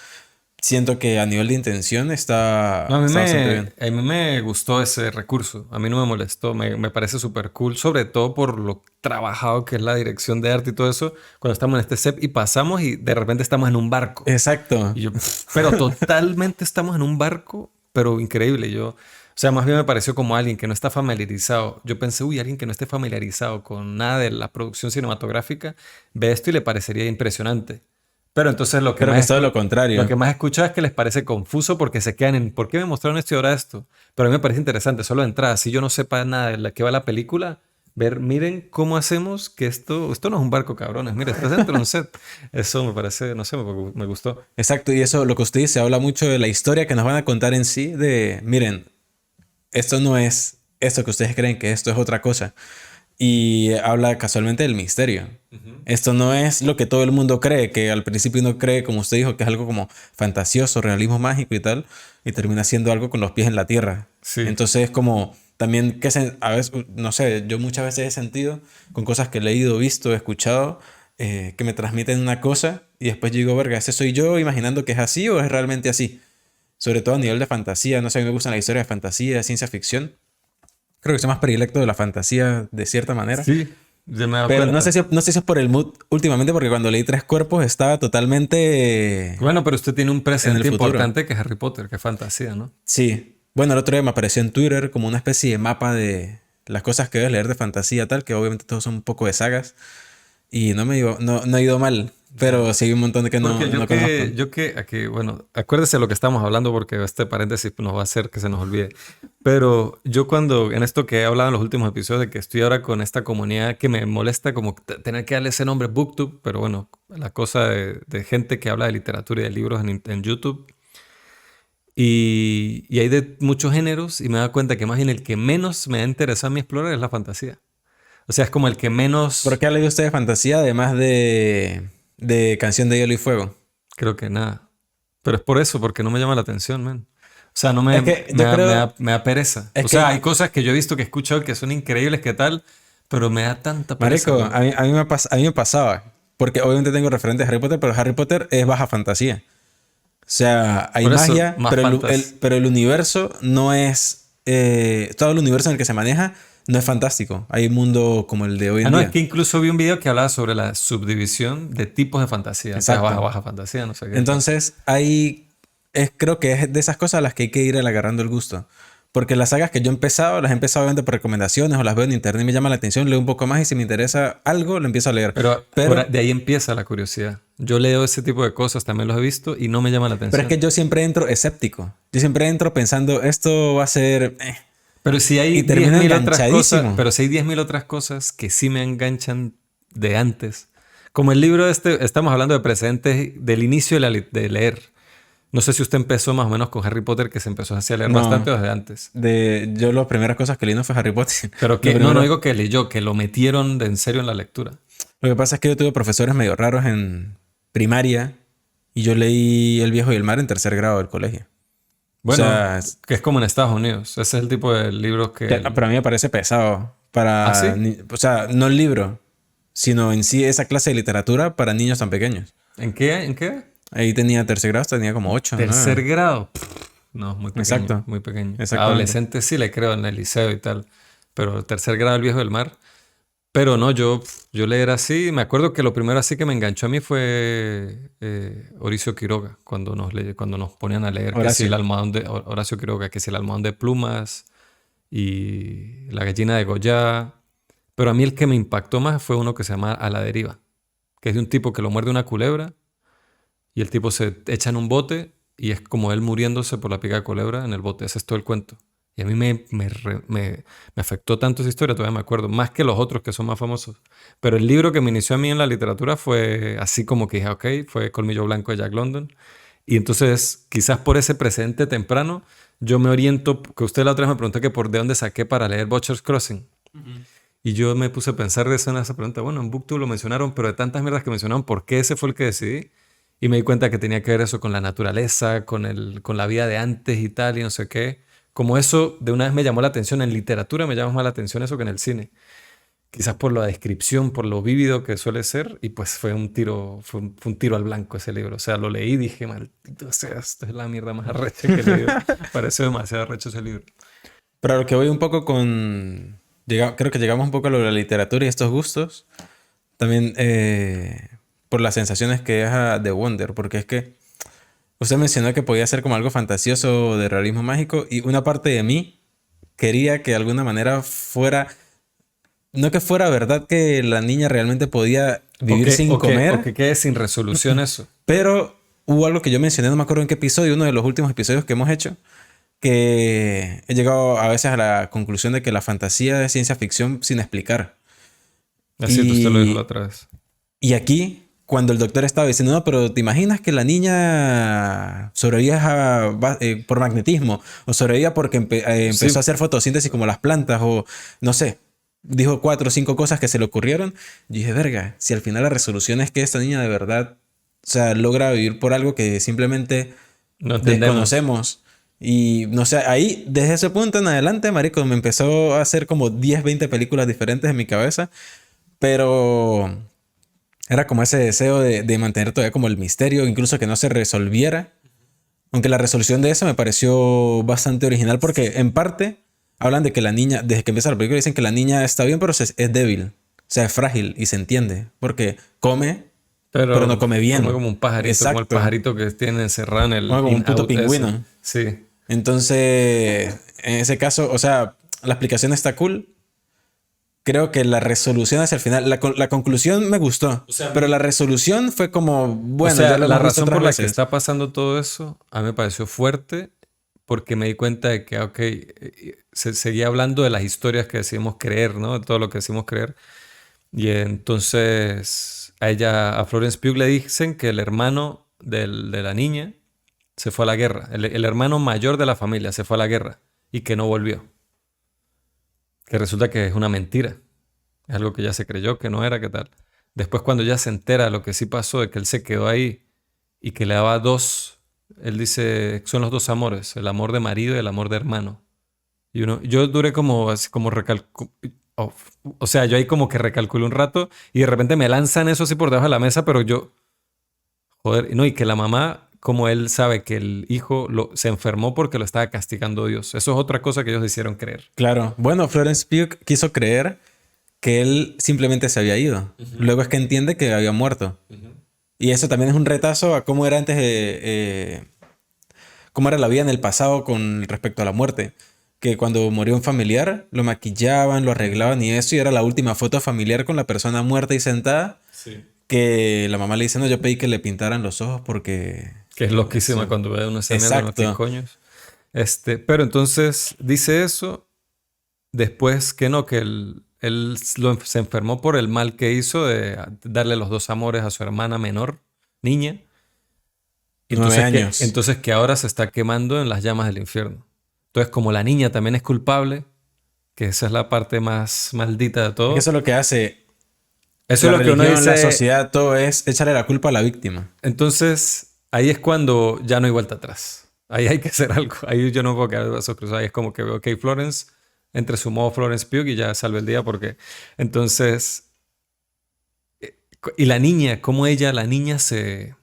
siento que a nivel de intención No, está bastante bien. a mí me gustó ese recurso, a mí no me molestó, me parece súper cool, sobre todo por lo trabajado que es la dirección de arte y todo eso, cuando estamos en este set y pasamos y de repente estamos en un barco. Exacto. Y yo, pero totalmente estamos en un barco, pero increíble. O sea, más bien me pareció como alguien que no está familiarizado. Yo pensé, uy, alguien que no esté familiarizado con nada de la producción cinematográfica, ve esto y le parecería impresionante. Pero entonces Creo que es todo lo lo que contrario. más escucho es que les parece confuso porque se quedan en, ¿por qué me mostraron esto y ahora esto? Pero a mí me parece interesante, solo de entrada, si yo no sepa nada de la que va la película, ver, miren cómo hacemos que esto no es un barco, cabrones, mira, estás dentro de un set. Eso me parece, no sé, me gustó. Exacto, y eso, lo que usted dice, habla mucho de la historia que nos van a contar en sí, de, miren, esto no es esto que ustedes creen que esto es otra cosa. Y habla casualmente del misterio. Esto no es lo que todo el mundo cree, que al principio uno cree, como usted dijo, que es algo como fantasioso, realismo mágico y tal, y termina siendo algo con los pies en la tierra. Sí. Entonces, como también a veces, no sé, yo muchas veces he sentido con cosas que he leído, visto, escuchado, que me transmiten una cosa y después yo digo, verga, ¿ese soy yo imaginando que es así o es realmente así? Sobre todo a nivel de fantasía, no sé, a mí me gustan las historias de fantasía, de ciencia ficción. Creo que soy más predilecto de la fantasía de cierta manera. Sí, ya me he dado Pero no sé cuenta. si, no sé si es por el mood últimamente, porque cuando leí Tres Cuerpos estaba totalmente Bueno, pero usted tiene un en el presente futuro. importante que es Harry Potter, que es fantasía, ¿no? Sí. Bueno, el otro día me apareció en Twitter como una especie de mapa de las cosas que debes leer de fantasía tal, que obviamente todos son un poco de sagas. Y no ha ido mal, pero sí hay un montón de que Porque no conozco. aquí, bueno, acuérdese de lo que estamos hablando porque este paréntesis nos va a hacer que se nos olvide. Pero yo cuando, en esto que he hablado en los últimos episodios, de que estoy ahora con esta comunidad que me molesta como tener que darle ese nombre BookTube, pero bueno, la cosa de gente que habla de literatura y de libros en YouTube. Y hay de muchos géneros y me da cuenta que más bien el que menos me ha interesado a mí explorar es la fantasía. O sea, es como el que ¿Por menos, qué ha leído usted de fantasía además de Canción de Hielo y Fuego? creo que nada. Pero es por eso, porque no me llama la atención, man. O sea, Es que yo creo, me da pereza. es O sea, que hay cosas que yo he visto que he escuchado que son increíbles, que tal, pero me da tanta pereza, Marico, man. a mí me pasaba, porque obviamente tengo referentes de Harry Potter, pero Harry Potter es baja fantasía. O sea, hay Por eso, magia, más fantas. pero el universo no es... todo el universo en el que se maneja no es fantástico. Hay un mundo como el de hoy Ah, en no, es día. que incluso vi un video que hablaba sobre la subdivisión de tipos de fantasía. Entonces, Exacto. baja fantasía, no sé qué tal. Entonces, creo que es de esas cosas a las que hay que ir agarrando el gusto. Porque las sagas que yo he empezado, las he empezado obviamente por recomendaciones o las veo en internet y me llama la atención, leo un poco más y si me interesa algo, lo empiezo a leer. Pero de ahí empieza la curiosidad. Yo leo ese tipo de cosas, también los he visto y no me llama la atención. Pero es que yo siempre entro escéptico. Yo siempre entro pensando, esto va a ser... Pero si hay Y termino 10.000 otras cosas, enganchadísimo. pero si hay 10.000 otras cosas que sí me enganchan de antes. Como el libro estamos hablando de precedentes del inicio de leer. No sé si usted empezó más o menos con Harry Potter, que se empezó así a leer No. bastante desde antes. Yo las primeras cosas que leí no fue Harry Potter. Pero que Lo no primero- digo que leyó, que lo metieron en serio en la lectura. Lo que pasa es que yo tuve profesores medio raros en primaria y yo leí El Viejo y el Mar en tercer grado del colegio. Bueno, O sea, que es como en Estados Unidos. Ese es el tipo de libros que... para mí me parece pesado. Para, ¿Ah, sí? O sea, no el libro, sino en sí esa clase de literatura para niños tan pequeños. ¿En qué? ¿En qué? Ahí tenía tercer grado, tenía como 8. Tercer grado. No, es muy pequeño. Exacto. Muy pequeño. Exactamente. Adolescente sí le creo en el liceo y tal. Pero tercer grado El Viejo del Mar. Pero no, yo leer así. Me acuerdo que lo primero así que me enganchó a mí fue Horacio Quiroga. Cuando nos ponían a leer que si Horacio. el almohadón de Horacio Quiroga, que si el almohadón de plumas y la gallina de Goya. Pero a mí el que me impactó más fue uno que se llama A la deriva. Que es de un tipo que lo muerde una culebra. Y el tipo se echa en un bote y es como él muriéndose por la pica de culebra en el bote. Ese es todo el cuento. Y a mí me afectó tanto esa historia, todavía me acuerdo, más que los otros que son más famosos. Pero el libro que me inició a mí en la literatura fue así como que dije, ok, fue Colmillo Blanco de Jack London. Y entonces, quizás por ese precedente temprano, yo me oriento, que usted la otra vez me preguntó que por de dónde saqué para leer Butcher's Crossing. Y yo me puse a pensar de eso en esa pregunta. Bueno, en BookTube lo mencionaron, pero de tantas mierdas que mencionaron, ¿por qué ese fue el que decidí? Y me di cuenta que tenía que ver eso con la naturaleza, con la vida de antes y tal, y no sé qué. Como eso de una vez me llamó la atención. En literatura me llama más la atención eso que en el cine. Quizás por la descripción, por lo vívido que suele ser. Y pues fue un tiro al blanco ese libro. O sea, lo leí y dije, maldito sea, esto es la mierda más arrecha que he leído. Pareció demasiado arrecho ese libro. Pero a lo que voy un poco con... creo que llegamos un poco a lo de la literatura y estos gustos. También por las sensaciones que deja The Wonder. Porque es que usted mencionó que podía ser como algo fantasioso de realismo mágico. Y una parte de mí quería que de alguna manera fuera... No que fuera verdad que la niña realmente podía vivir sin comer. O que quede sin resolución eso. Pero hubo algo que yo mencioné, no me acuerdo en qué episodio, uno de los últimos episodios que hemos hecho, que he llegado a veces a la conclusión de que la fantasía es ciencia ficción sin explicar. Así usted lo dijo la otra vez. Y aquí, cuando el doctor estaba diciendo, no, pero ¿te imaginas que la niña sobrevivía por magnetismo? O sobrevivía porque empezó Sí. a hacer fotosíntesis como las plantas, o no sé. Dijo 4 o 5 cosas que se le ocurrieron. Y dije, verga, si al final la resolución es que esta niña de verdad, o sea, logra vivir por algo que simplemente No entendemos. desconocemos. Y no sé, ahí, desde ese punto en adelante, marico, me empezó a hacer como 10, 20 películas diferentes en mi cabeza. Pero era como ese deseo de mantener todavía como el misterio, incluso que no se resolviera. Aunque la resolución de eso me pareció bastante original porque en parte hablan de que la niña, desde que empieza la película dicen que la niña está bien pero es débil. O sea, es frágil y se entiende. Porque come, pero no come bien. Come como un pajarito, Exacto. como el pajarito que tiene encerrado en el... Come como un puto in-out ese. pingüino. Sí. Entonces, en ese caso, o sea, la explicación está cool. Creo que la resolución hacia el final, la conclusión me gustó, pero la resolución fue como, bueno, o sea, ya lo la hemos visto razón otras por la que veces. está pasando todo eso a mí me pareció fuerte porque me di cuenta de que, ok, se seguía hablando de las historias que decimos creer, ¿no? De todo lo que decimos creer. Y entonces a Florence Pugh le dicen que el hermano de la niña se fue a la guerra. El hermano mayor de la familia se fue a la guerra y que no volvió. Que resulta que es una mentira. Es algo que ya se creyó que no era, ¿qué tal? Después cuando ya se entera de lo que sí pasó, de que él se quedó ahí y que le daba dos, él dice, son los dos amores, el amor de marido y el amor de hermano. Y yo duré como, así como o sea, yo ahí como que recalculé un rato y de repente me lanzan eso así por debajo de la mesa, pero yo, joder, no, y que la mamá, como él sabe que el hijo se enfermó porque lo estaba castigando Dios. Eso es otra cosa que ellos hicieron creer. Claro. Bueno, Florence Pugh quiso creer que él simplemente se había ido. Luego es que entiende que había muerto. Y eso también es un retazo a cómo era antes cómo era la vida en el pasado con respecto a la muerte. que cuando murió un familiar, lo maquillaban, lo arreglaban y eso, y era la última foto familiar con la persona muerta y sentada, Sí. que la mamá le dice, no, yo pedí que le pintaran los ojos porque... Que es loquísima Sí. cuando ve una esa mierda, ¿no? ¿Qué Exacto. coños? Pero entonces dice eso, después que no, que se enfermó por el mal que hizo de darle los dos amores a su hermana menor, niña. 9 Entonces años. entonces que ahora se está quemando en las llamas del infierno. Entonces, como la niña también es culpable, que esa es la parte más maldita de Es que todo, eso es lo que hace eso la es lo que uno religión, la dice. sociedad, todo es echarle la culpa a la víctima. Entonces, ahí es cuando ya no hay vuelta atrás. Ahí hay que hacer algo. Ahí yo no puedo quedar de brazos cruzados. Ahí es como que, ok, Florence, entre su modo Florence Pugh y ya salve el día porque... Entonces, y la niña, cómo ella, la niña se...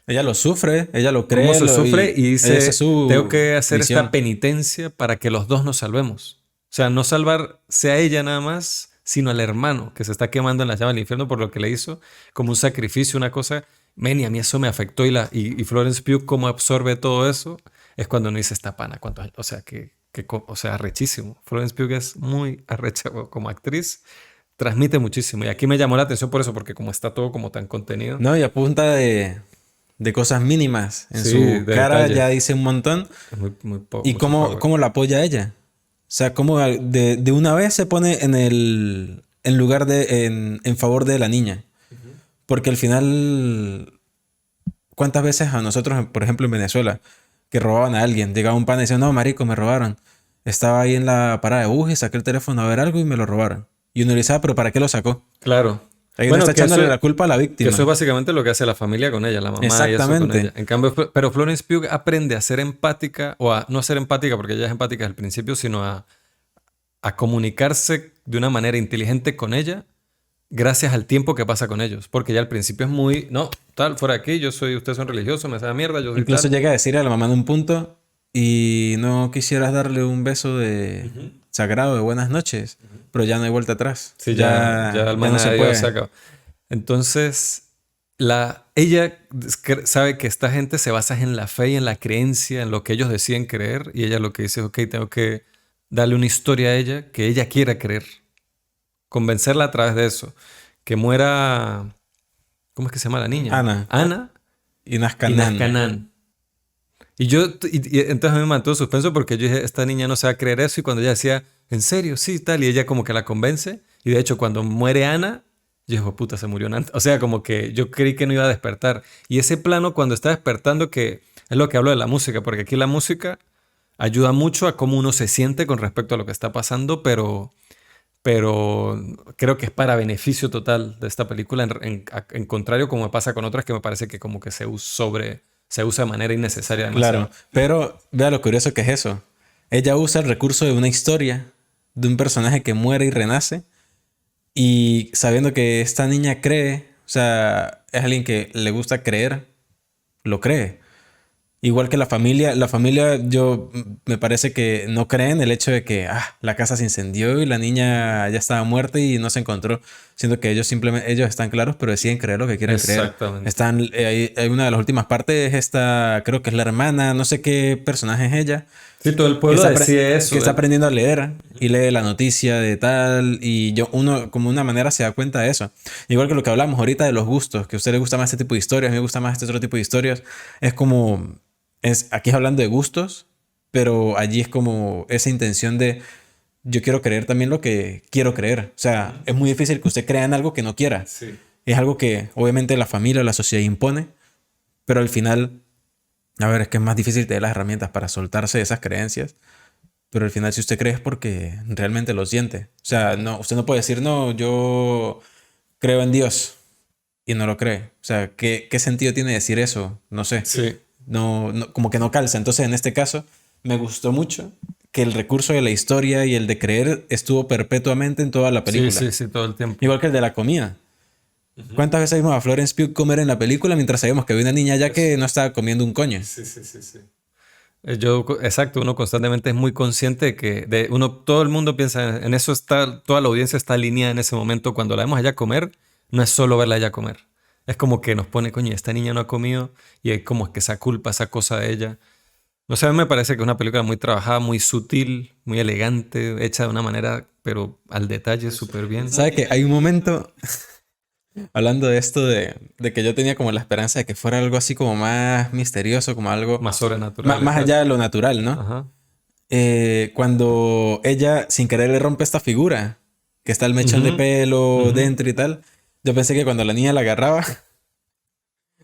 Ella lo sufre, ella lo Cómo cree se sufre y y esa es dice, tengo su que hacer esta misión. penitencia para que los dos nos salvemos. O sea, no salvarse a ella nada más, sino al hermano que se está quemando en la llama del infierno por lo que le hizo, como un sacrificio, una cosa. Men, y a mí eso me afectó y Florence Pugh, cómo absorbe todo eso, es cuando uno dice esta pana. O sea, o sea, arrechísimo. Florence Pugh es muy arrecha como actriz, transmite muchísimo. Y aquí me llamó la atención por eso, porque como está todo como tan contenido. No, y a punta de cosas mínimas. En Sí, su de cara ya detalle. dice un montón. Es ¿Y mucho power. cómo la apoya ella? O sea, cómo de una vez se pone en lugar en favor de la niña. Porque al final, ¿cuántas veces a nosotros, por ejemplo, en Venezuela, que robaban a alguien, llegaba un pan y decía, no, marico, me robaron. Estaba ahí en la parada de bus y saqué el teléfono a ver algo y me lo robaron. Y uno le dice, ah, pero ¿para qué lo sacó? Claro. Ahí uno Bueno, está echándole la culpa a la que eso es víctima. básicamente lo que hace la familia con ella, la mamá y eso con ella. Exactamente. En cambio, pero Florence Pugh aprende a ser empática, o a no ser empática porque ella es empática desde el principio, sino a comunicarse de una manera inteligente con ella gracias al tiempo que pasa con ellos. Porque ya al principio es muy, no, tal, fuera de aquí, ustedes son religiosos, me sabe mierda, yo soy Incluso tal. llega a decir a la mamá en un punto, y no quisieras darle un beso de Ujú. sagrado de buenas noches, pero ya no hay vuelta atrás. Sí, ya Ya el no maná se de Dios se puede. acabó. Entonces, ella sabe que esta gente se basa en la fe y en la creencia, en lo que ellos deciden creer, y ella lo que dice es, ok, tengo que darle una historia a ella que ella quiera creer, convencerla a través de eso. Que muera, ¿cómo es que se llama la niña? Ana Ana y y Nazcanan. Nazcanan. Y entonces a mí me mantuvo suspenso porque yo dije, esta niña no se va a creer eso. Y cuando ella decía, ¿en serio? Sí, tal. Y ella como que la convence. Y de hecho, cuando muere Ana, yo dije, puta, se murió Nan. O sea, como que yo creí que no iba a despertar. Y ese plano, cuando está despertando, que es lo que hablo de la música, porque aquí la música ayuda mucho a cómo uno se siente con respecto a lo que está pasando, pero creo que es para beneficio total de esta película, en contrario como me pasa con otras que me parece que como que se usa de manera innecesaria Claro, demasiado. pero vea lo curioso que es eso. Ella usa el recurso de una historia, de un personaje que muere y renace, y sabiendo que esta niña cree, o sea, es alguien que le gusta creer, lo cree. Igual que la familia yo me parece que no creen el hecho de que la casa se incendió y la niña ya estaba muerta y no se encontró, siendo que ellos simplemente ellos están claros, pero deciden creer lo que quieren creer. Exactamente. Están hay una de las últimas partes esta, creo que es la hermana, no sé qué personaje es ella, Sí, todo el que pueblo decide que eso. está aprendiendo a leer y lee la noticia de tal y uno como una manera se da cuenta de eso. Igual que lo que hablamos ahorita de los gustos, que a usted le gusta más este tipo de historias, a mí me gusta más este otro tipo de historias, es como aquí es hablando de gustos, pero allí es como esa intención de yo quiero creer también lo que quiero creer. O sea, es muy difícil que usted crea en algo que no quiera. Sí. Es algo que obviamente la familia o la sociedad impone, pero al final, a ver, es que es más difícil tener las herramientas para soltarse de esas creencias. Pero al final, si usted cree es porque realmente lo siente. O sea, no, usted no puede decir, no, yo creo en Dios y no lo cree. O sea, ¿qué sentido tiene decir eso? No sé. Sí. Como que no calza. Entonces, en este caso, me gustó mucho que el recurso de la historia y el de creer estuvo perpetuamente en toda la Sí, película. sí, sí, todo el tiempo. Igual que el de la comida. ¿Cuántas veces vimos a Florence Pugh comer en la película mientras sabíamos que había una niña ya que no estaba comiendo un coño? Sí, sí, sí, sí. Exacto, uno constantemente es muy consciente de que todo el mundo piensa en eso, toda la audiencia está alineada en ese momento. Cuando la vemos allá comer, no es solo verla allá comer. Es como que nos pone, coño, esta niña no ha comido y es como que esa culpa, esa cosa de ella. No sé, a mí me parece que es una película muy trabajada, muy sutil, muy elegante, hecha de una manera, pero al detalle súper bien. ¿Sabe que hay un momento, hablando de esto, de que yo tenía como la esperanza de que fuera algo así como más misterioso, como algo Más sobrenatural y más tal. allá de lo natural, ¿no? Ajá. Cuando ella sin querer le rompe esta figura, que está el mechón de Ujú, pelo ujú. dentro y tal, yo pensé que cuando la niña la agarraba,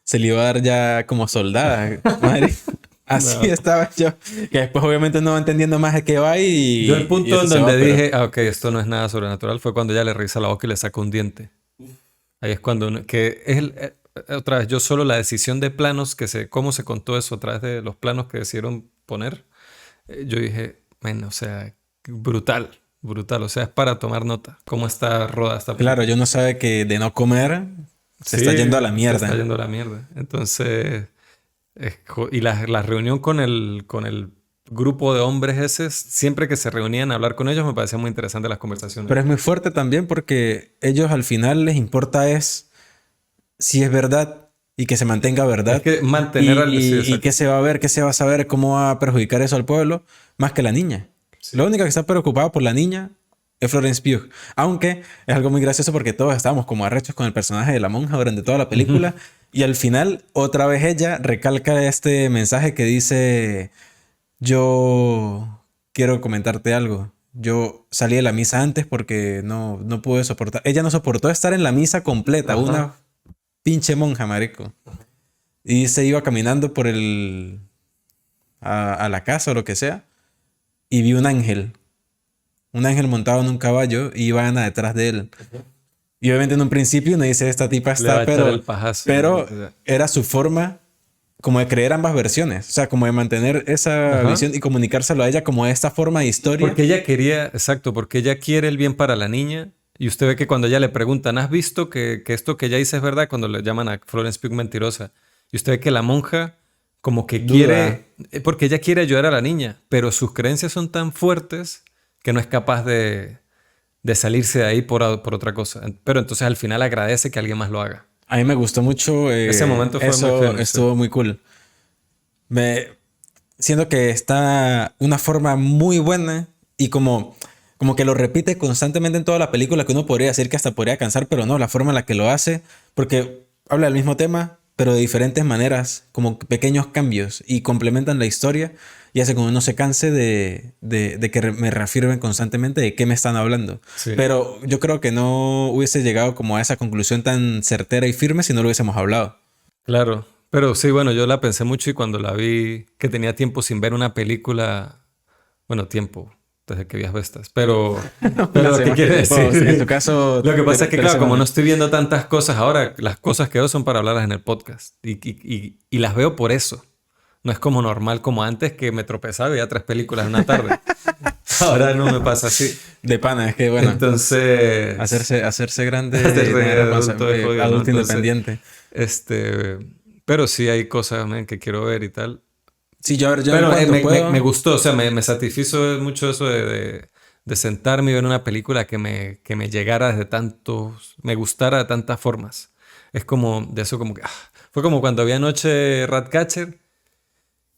se le iba a dar ya como soldada. Madre, así No. estaba yo. Que después obviamente no va entendiendo más de qué va Yo el y punto eso en se donde va, pero... dije, ok, esto no es nada sobrenatural, fue cuando ella le revisa la boca y le saca un diente. Ahí es cuando, que es otra vez, yo solo la decisión de planos, cómo se contó eso a través de los planos que decidieron poner, yo dije, bueno, o sea, brutal, brutal, o sea, es para tomar nota, cómo está rodada esta Claro, película. yo no sabe que de no comer se está Sí, yendo a la se está mierda. yendo a la mierda. Entonces, y la reunión con el grupo de hombres ese, siempre que se reunían a hablar con ellos, me parecían muy interesantes las conversaciones. Pero es muy fuerte también porque ellos al final les importa es si es verdad y que se mantenga Es verdad que mantener al... Sí, y qué exacto. se va a ver, qué se va a saber, cómo va a perjudicar eso al pueblo, más que la niña. La Sí. única que está preocupada por la niña es Florence Pugh. Aunque es algo muy gracioso porque todos estábamos como arrechos con el personaje de la monja durante toda la Ujú. película y al final otra vez ella recalca este mensaje que dice, yo quiero comentarte algo. Yo salí de la misa antes porque no pude soportar. Ella no soportó estar en la misa completa, una Ajá. pinche monja, marico. Y se iba caminando por a la casa o lo que sea. Y vi un ángel. Un ángel montado en un caballo y iba Ana detrás de él. Y obviamente en un principio uno dice, esta tipa Le va a está, echar el pajazo. pero era su forma como de creer ambas versiones. O sea, como de mantener esa Ajá. visión y comunicárselo a ella como esta forma de historia. Porque ella quería, exacto, porque ella quiere el bien para la niña. Y usted ve que cuando ella le preguntan, ¿has visto que esto que ella dice es verdad? Cuando le llaman a Florence Pugh mentirosa. Y usted ve que la monja como que Duda. quiere, porque ella quiere ayudar a la niña, pero sus creencias son tan fuertes que no es capaz de salirse de ahí por otra cosa. Pero entonces al final agradece que alguien más lo haga. A mí me gustó mucho Ese momento fue muy eso, fino, sí. estuvo muy cool. Me siento que está una forma muy buena y como que lo repite constantemente en toda la película, que uno podría decir que hasta podría cansar, pero no, la forma en la que lo hace, porque habla del mismo tema, pero de diferentes maneras, como pequeños cambios y complementan la historia y hace como uno se canse de que me reafirmen constantemente de qué me están hablando. Sí. Pero yo creo que no hubiese llegado como a esa conclusión tan certera y firme si no lo hubiésemos hablado. Claro, pero sí, bueno, yo la pensé mucho y cuando la vi, que tenía tiempo sin ver una película, bueno, tiempo, desde que vi Asbestas, pero Una lo que semana. quiere O en decir, su caso, lo que pasa es que, tres claro, como no semanas. estoy viendo tantas cosas ahora, las cosas que veo son para hablarlas en el podcast y las veo por eso. No es como normal como antes que me tropezaba y veía 3 películas en una tarde. Ahora no me pasa así. De pana, es que bueno, Entonces, hacerse grande, hacerse tener adulto es jodido, ¿no? adulto Entonces, independiente. este, pero sí hay cosas, man, que quiero ver y tal. Sí, yo, a ver, yo en Pero cuanto me puedo, gustó, o sea, me satisfizo mucho eso de sentarme y ver una película que me llegara de tantos, me gustara de tantas formas. Es como, de eso como que, fue como cuando vi anoche Ratcatcher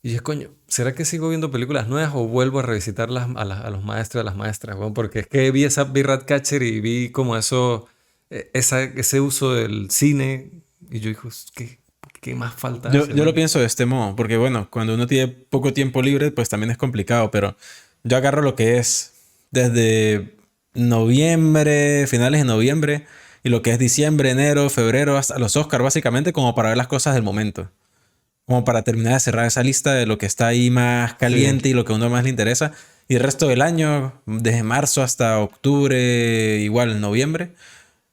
y dije, coño, ¿será que sigo viendo películas nuevas o vuelvo a revisitarlas a los maestros y a las maestras? Bueno, porque es que vi Ratcatcher y vi como eso, ese uso del cine y yo dije, ¿qué más falta hace, yo lo man? pienso de este modo, porque bueno, cuando uno tiene poco tiempo libre, pues también es complicado, pero yo agarro lo que es desde noviembre, finales de noviembre, y lo que es diciembre, enero, febrero, hasta los Oscars, básicamente, como para ver las cosas del momento. Como para terminar de cerrar esa lista de lo que está ahí más Sí. caliente y lo que a uno más le interesa. Y el resto del año, desde marzo hasta octubre, igual noviembre,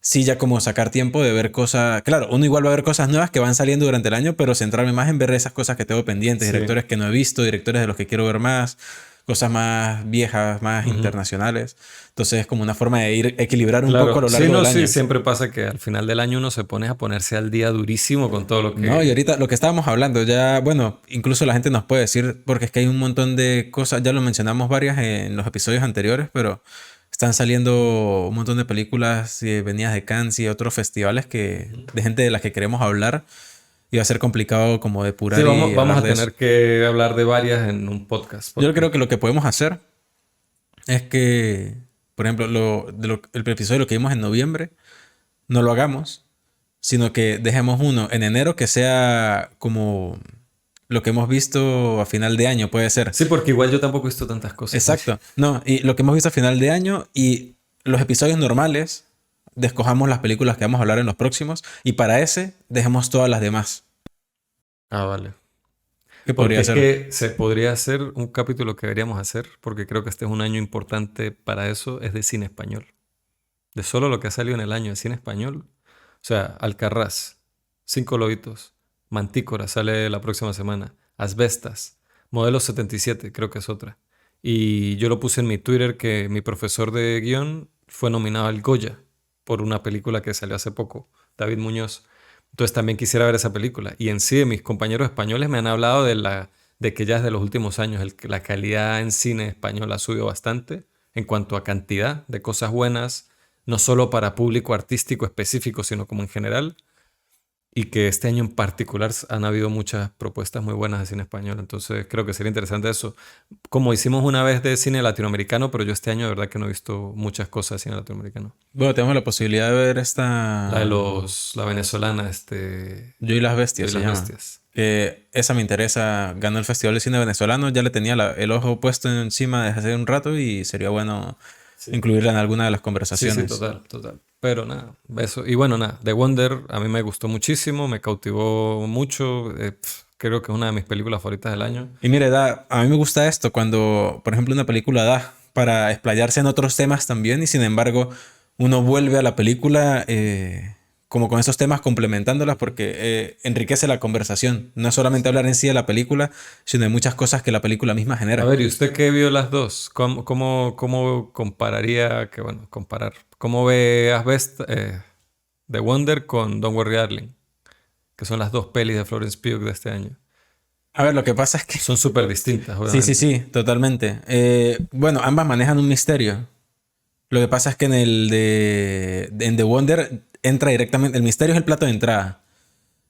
sí ya como sacar tiempo de ver cosas. Claro, uno igual va a ver cosas nuevas que van saliendo durante el año, pero centrarme más en ver esas cosas que tengo pendientes, Sí. directores que no he visto, directores de los que quiero ver más, cosas más viejas, más Ujú. internacionales. Entonces es como una forma de ir equilibrar un poco a Claro, lo sí, largo no, del sí, año. siempre pasa que al final del año uno se pone a ponerse al día durísimo con todo lo No, y que... ahorita lo que estábamos hablando, ya, bueno, incluso la gente nos puede decir, porque es que hay un montón de cosas, ya lo mencionamos varias en los episodios anteriores, pero están saliendo un montón de películas venidas de Cannes y otros festivales que, de gente de las que queremos hablar. iba a ser complicado como depurar Sí, y vamos hablar a de eso. tener que hablar de varias en un podcast. Yo creo que lo que podemos hacer es que, por ejemplo, el episodio de lo que vimos en noviembre, no lo hagamos, sino que dejemos uno en enero que sea como lo que hemos visto a final de año, puede ser. Sí, porque igual yo tampoco he visto tantas cosas. Exacto. No, y lo que hemos visto a final de año y los episodios normales, descojamos las películas que vamos a hablar en los próximos y para ese dejemos todas las demás. Ah, vale. ¿Qué Porque podría es ser? que se podría hacer un capítulo que deberíamos hacer, porque creo que este es un año importante para eso, es de cine español. De solo lo que ha salido en el año de cine español. O sea, Alcarrás, Cinco Lobitos, Mantícora sale la próxima semana, Asbestas, Modelo 77 creo que es otra. Y yo lo puse en mi Twitter que mi profesor de guión fue nominado al Goya por una película que salió hace poco, David Muñoz. Entonces también quisiera ver esa película. Y en sí, mis compañeros españoles me han hablado de que ya desde los últimos años la calidad en cine español ha subido bastante en cuanto a cantidad de cosas buenas, no solo para público artístico específico, sino como en general. Y que este año en particular han habido muchas propuestas muy buenas de cine español. Entonces creo que sería interesante eso. Como hicimos una vez de cine latinoamericano, pero yo este año de verdad que no he visto muchas cosas de cine latinoamericano. Bueno, tenemos la posibilidad de ver La venezolana, Yo y las Yo bestias y se las llama. bestias. Esa me interesa. Ganó el Festival de Cine Venezolano. Ya le tenía el ojo puesto encima desde hace un rato y sería bueno Sí. incluirla en alguna de las Sí, conversaciones. total, total. Pero nada, eso. Y bueno, nada, The Wonder a mí me gustó muchísimo, me cautivó mucho. Creo que es una de mis películas favoritas del año. Y mire, a mí me gusta esto cuando, por ejemplo, una película da para explayarse en otros temas también y sin embargo uno vuelve a la película como con esos temas complementándolas porque enriquece la conversación. No es solamente hablar en sí de la película, sino de muchas cosas que la película misma A genera. ver, ¿y usted qué vio las dos? ¿Cómo compararía, que bueno, comparar? ¿Cómo ve The Wonder con Don't Worry Darling? Que son las dos pelis de Florence Pugh de este año. A ver, lo que pasa es que... Son súper distintas, Sí, sí, obviamente. sí, totalmente. Bueno, ambas manejan un misterio. Lo que pasa es que en The Wonder entra directamente... El misterio es el plato de entrada.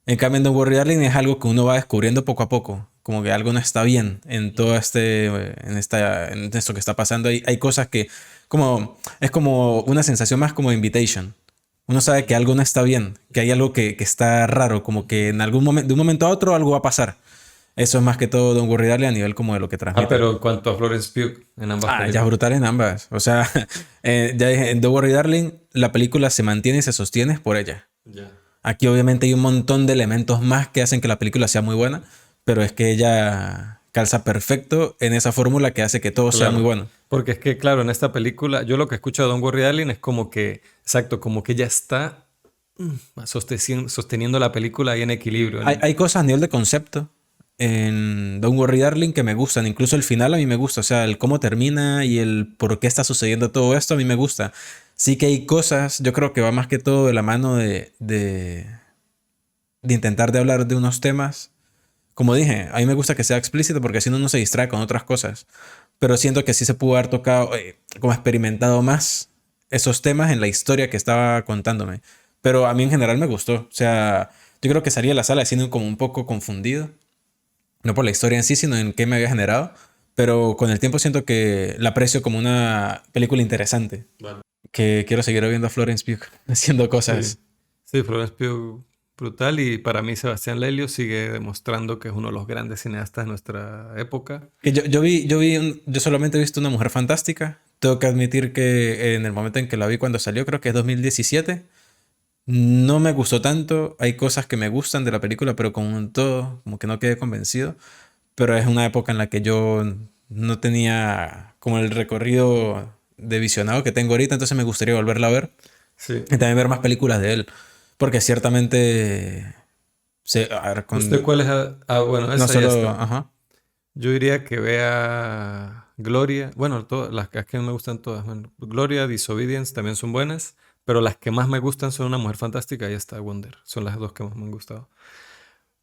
En cambio, en The Worry Darling es algo que uno va descubriendo poco a poco. Como que algo no está bien en todo en esto que está pasando. Hay cosas que es como una sensación más como Invitation. Uno sabe que algo no está bien, que hay algo que está raro, como que en algún momento, de un momento a otro, algo va a pasar. Eso es más que todo Don't Worry Darling a nivel como de lo que Ah, transmite. pero en cuanto a Florence Pugh en ambas Ya es películas. brutal en ambas. O sea, ya dije, en Don't Worry Darling, la película se mantiene y se sostiene por ella. Ya. Aquí obviamente hay un montón de elementos más que hacen que la película sea muy buena, pero es que ella calza perfecto en esa fórmula que hace que todo sea muy Claro. bueno. Porque es que, claro, en esta película, yo lo que escucho de Don't Worry Darling es como que, exacto, como que ella está sosteniendo la película ahí en equilibrio. Hay cosas a nivel de concepto en Don't Worry Darling que me gustan, incluso el final a mí me gusta, o sea, el cómo termina y el por qué está sucediendo todo esto a mí me gusta. Sí que hay cosas, yo creo que va más que todo de la mano de intentar de hablar de unos temas. Como dije, a mí me gusta que sea explícito porque si no, no se distrae con otras cosas. Pero siento que sí se pudo haber tocado, como experimentado más esos temas en la historia que estaba contándome. Pero a mí en general me gustó. O sea, yo creo que salí de la sala siendo como un poco confundido. No por la historia en sí, sino en qué me había generado. Pero con el tiempo siento que la aprecio como una película interesante. Vale. Que quiero seguir viendo a Florence Pugh haciendo cosas. Sí, sí, Florence Pugh brutal y para mí Sebastián Lelio sigue demostrando que es uno de los grandes cineastas de nuestra época. Que yo solamente he visto Una Mujer Fantástica. Tengo que admitir que en el momento en que la vi cuando salió, creo que es 2017, no me gustó tanto. Hay cosas que me gustan de la película, pero como un todo, como que no quedé convencido. Pero es una época en la que yo no tenía como el recorrido de visionado que tengo ahorita, entonces me gustaría volverla a ver Sí. y también ver más películas de él. Porque ciertamente... a ver, ¿Usted cuál es? Bueno, no esa ya solo... está. Ajá. Yo diría que vea Gloria. Bueno, todas las que me gustan todas. Bueno, Gloria, Disobedience también son buenas, pero las que más me gustan son Una Mujer Fantástica y esta Wonder. Son las dos que más me han gustado.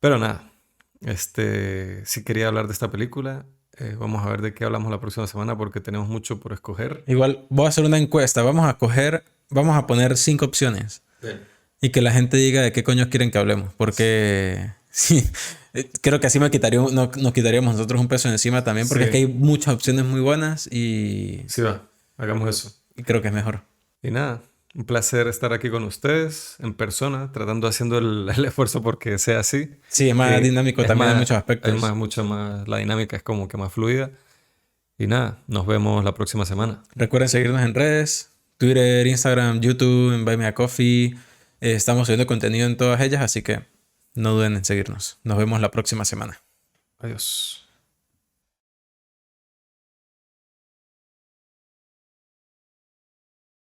Pero nada, sí quería hablar de esta película. Vamos a ver de qué hablamos la próxima semana porque tenemos mucho por escoger. Igual voy a hacer una encuesta. Vamos a poner 5 opciones y que la gente diga de qué coño quieren que hablemos. Porque Sí, creo que así nos quitaríamos nosotros un peso de encima también, porque es que Sí, hay muchas opciones muy buenas sí va, hagamos eso. y creo que es mejor. Y nada, un placer estar aquí con ustedes en persona, haciendo el esfuerzo porque sea así. Sí, es más Que dinámico también en muchos es aspectos. mucho más, la dinámica es como que más fluida. Y nada, nos vemos la próxima semana. Recuerden seguirnos en redes, Twitter, Instagram, YouTube, en Buy Me a Coffee. Estamos subiendo contenido en todas ellas, así que no duden en seguirnos. Nos vemos la próxima semana. Adiós.